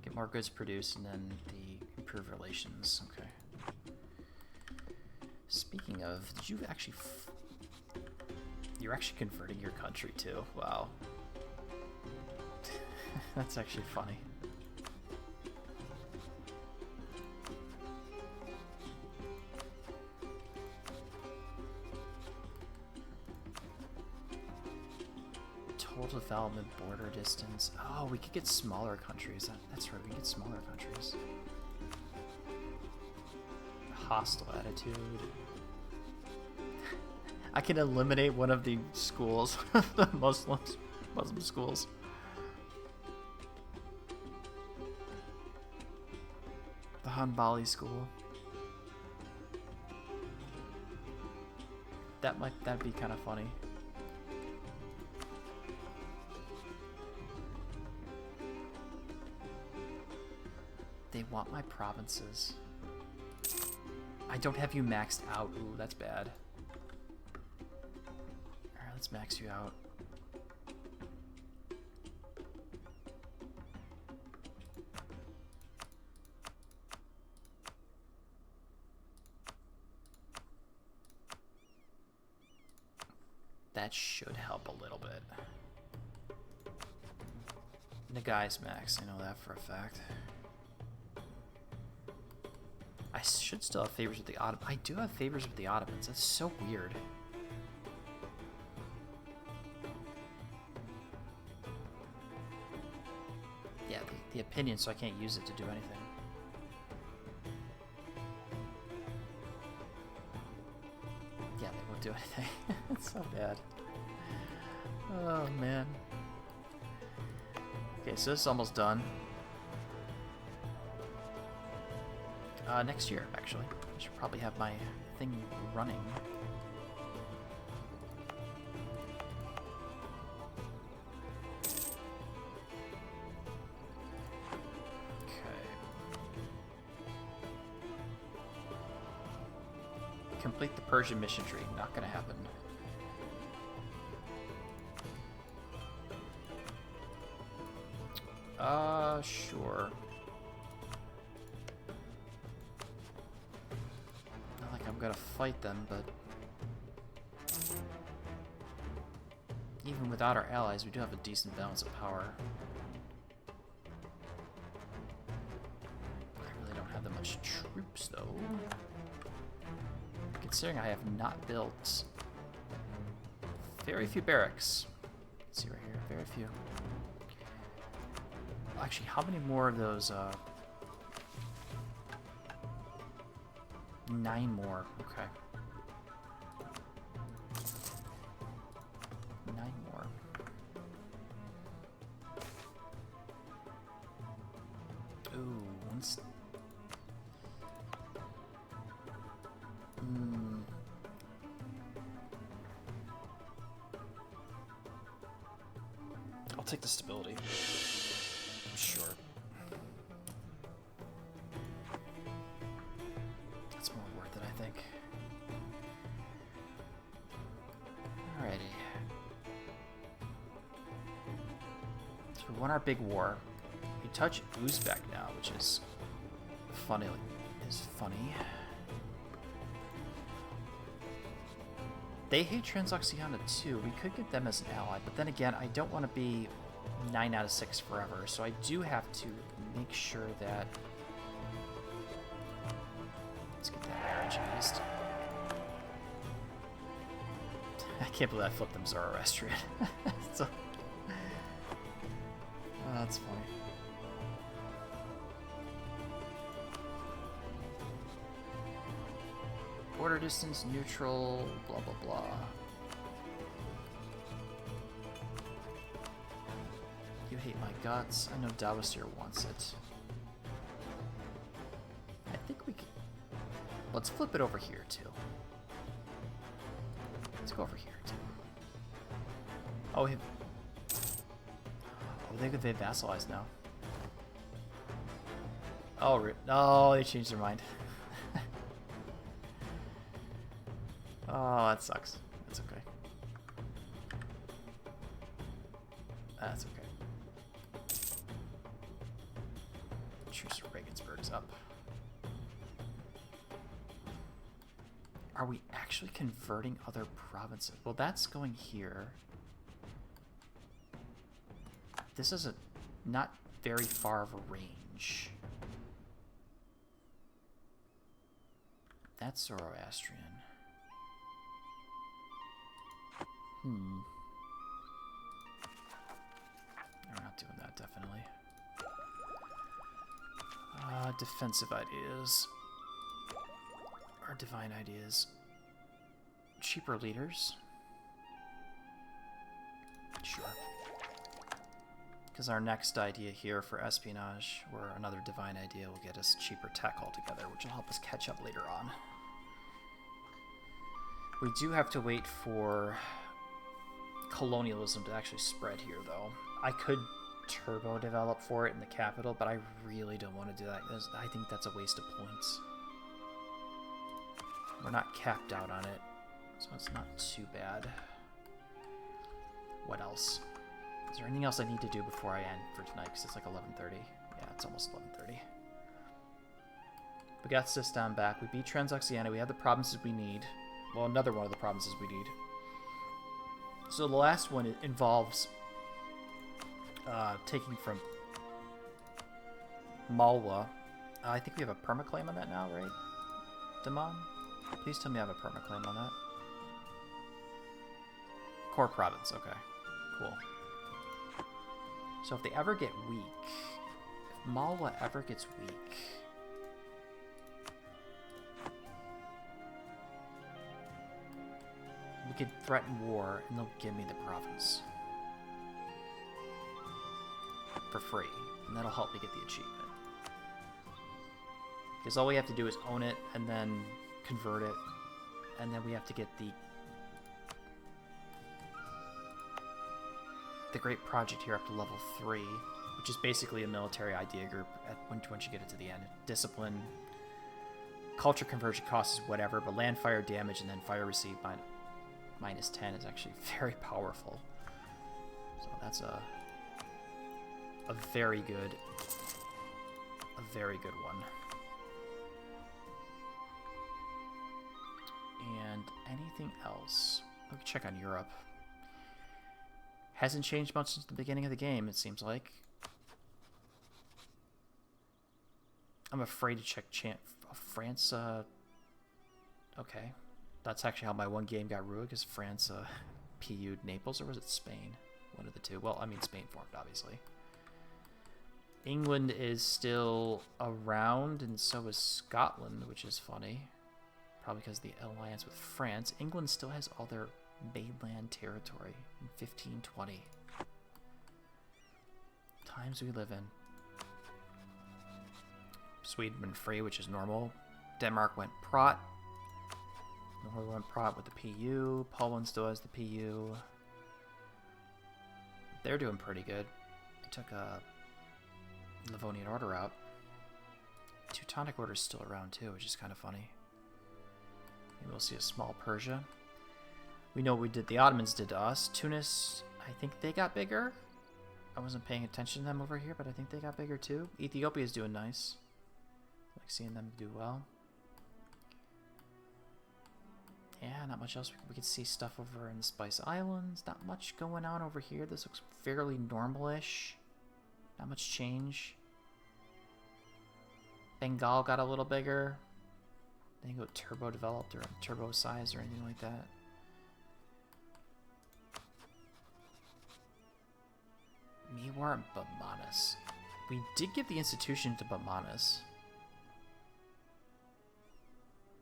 Get more goods produced and then the improved relations. Okay. Speaking of, did you actually... You're actually converting your country too. Wow. That's actually funny. Total development, border distance. Oh, we could get smaller countries. That's right, we can get smaller countries. Hostile attitude. I can eliminate one of the schools, the Muslim schools. The Hanbali school. That'd be kind of funny. They want my provinces. I don't have you maxed out. Ooh, that's bad. Alright, let's max you out. That should help a little bit. Nagai's max, I know that for a fact. I should still have favors with the Ottomans. I do have favors with the Ottomans. That's so weird. Yeah, the opinion, so I can't use it to do anything. Yeah, they won't do anything. It's so bad. Oh, man. Okay, so this is almost done. Next year, actually. I should probably have my thing running. Complete the Persian mission tree. Not gonna happen. Sure. Not like I'm gonna fight them, but even without our allies, we do have a decent balance of power. I really don't have that much troops, though. Considering I have not built very few barracks. Let's see right here, very few. Actually, how many more of those? 9 more. Okay. 9 more. Ooh, once. I'll take the stability. Sure. That's more worth it, I think. Alrighty. So we won our big war. We touch Uzbek now, which is funny. They hate Transoxiana too. We could get them as an ally, but then again, I don't want to be 9 out of 6 forever, so I do have to make sure that... Let's get that marriage at least. I can't believe I flipped them Zoroastrian. So... Oh, that's funny. Border distance, neutral, blah blah blah. You hate my guts. I know Dawasir wants it. I think we can... Let's flip it over here, too. Let's go over here, too. Oh, they vassalized now. Oh, no, they changed their mind. Oh, that sucks. That's okay. That's okay. Truce Regensburg's up. Are we actually converting other provinces? Well, that's going here. This is not very far of a range. That's Zoroastrian. We're not doing that, definitely. Defensive ideas. Or divine ideas. Cheaper leaders. Sure. Because our next idea here for espionage, or another divine idea, will get us cheaper tech altogether, which will help us catch up later on. We do have to wait for colonialism to actually spread here, though. I could turbo develop for it in the capital, but I really don't want to do that, because I think that's a waste of points. We're not capped out on it, so it's not too bad. What else? Is there anything else I need to do before I end for tonight? Because it's like 11:30. Yeah, it's almost 11:30. We got Sistan back. We beat Transoxiana. We have the provinces we need. Well, another one of the provinces we need. So the last one involves taking from Malwa. I think we have a permaclaim on that now, right? Daman? Please tell me I have a permaclaim on that. Core province, okay. Cool. So if they ever get weak, Malwa ever gets weak. We could threaten war, and they'll give me the province. For free. And that'll help me get the achievement. Because all we have to do is own it, and then convert it. And then we have to get the Great Project here up to level 3. Which is basically a military idea group once you get it to the end. Discipline. Culture conversion cost is whatever, but land fire damage and then fire received minus 10 is actually very powerful. So that's a very good one. And anything else? Let me check on Europe. Hasn't changed much since the beginning of the game, it seems like. I'm afraid to check France. Okay. That's actually how my one game got ruined, because France PU'd Naples, or was it Spain? One of the two. Well, I mean, Spain formed, obviously. England is still around, and so is Scotland, which is funny. Probably because of the alliance with France. England still has all their mainland territory in 1520. Times we live in. Sweden went free, which is normal. Denmark went prot. Norway went prot with the PU. Poland still has the PU. They're doing pretty good. They took a Livonian Order out. Teutonic Order is still around too, which is kind of funny. Maybe we'll see a small Persia. We know what we did. The Ottomans did to us. Tunis, I think they got bigger. I wasn't paying attention to them over here, but I think they got bigger too. Ethiopia is doing nice. I like seeing them do well. Yeah, not much else. We could see stuff over in the Spice Islands. Not much going on over here. This looks fairly normal-ish. Not much change. Bengal got a little bigger. They didn't go turbo developed or turbo size or anything like that. Mewar and Bamanas. We did give the institution to Bamanas.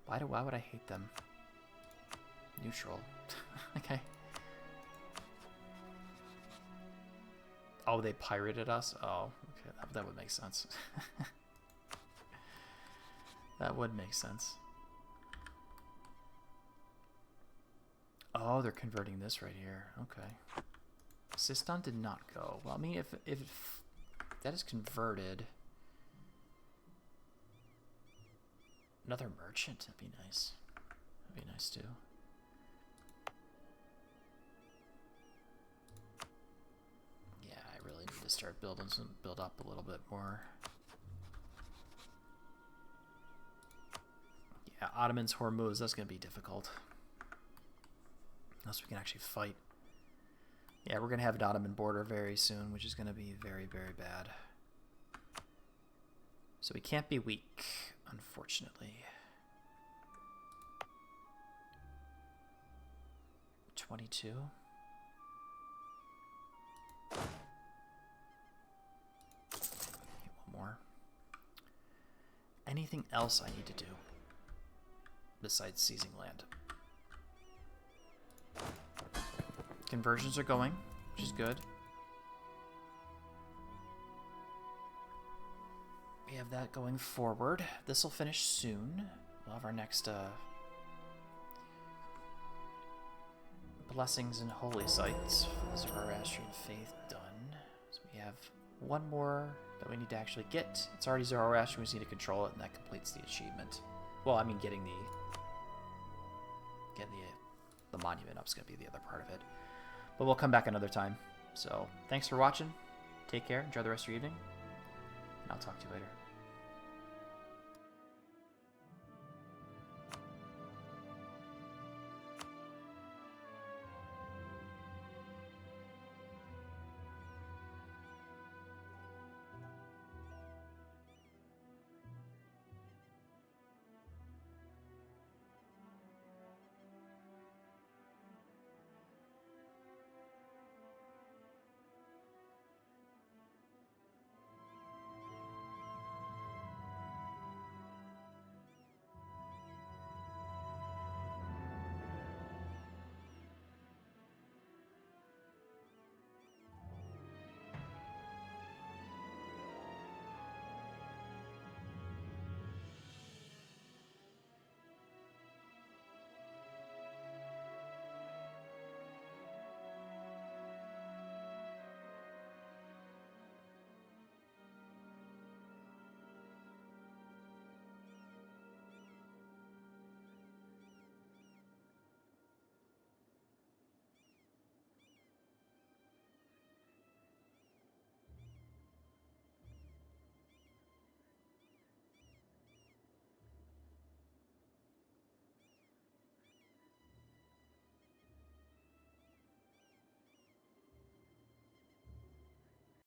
Why would I hate them? Neutral. Okay. Oh, they pirated us? Oh, okay. That would make sense. That would make sense. Oh, they're converting this right here. Okay. Sistan did not go. Well, I mean, if that is converted... Another merchant? That'd be nice. That'd be nice, too. Yeah, I really need to start build up a little bit more. Yeah, Ottomans, Hormuz, that's going to be difficult. Unless we can actually fight. Yeah, we're going to have an Ottoman border very soon, which is going to be very, very bad. So we can't be weak, unfortunately. 22. Okay, one more. Anything else I need to do besides seizing land? Conversions are going, which is good. We have that going forward. This will finish soon. We'll have our next blessings and holy sites for the Zoroastrian faith done. So we have one more that we need to actually get. It's already Zoroastrian, we just need to control it, and that completes the achievement. Well, I mean, getting the monument up is going to be the other part of it. But we'll come back another time. So, thanks for watching. Take care. Enjoy the rest of your evening. And I'll talk to you later.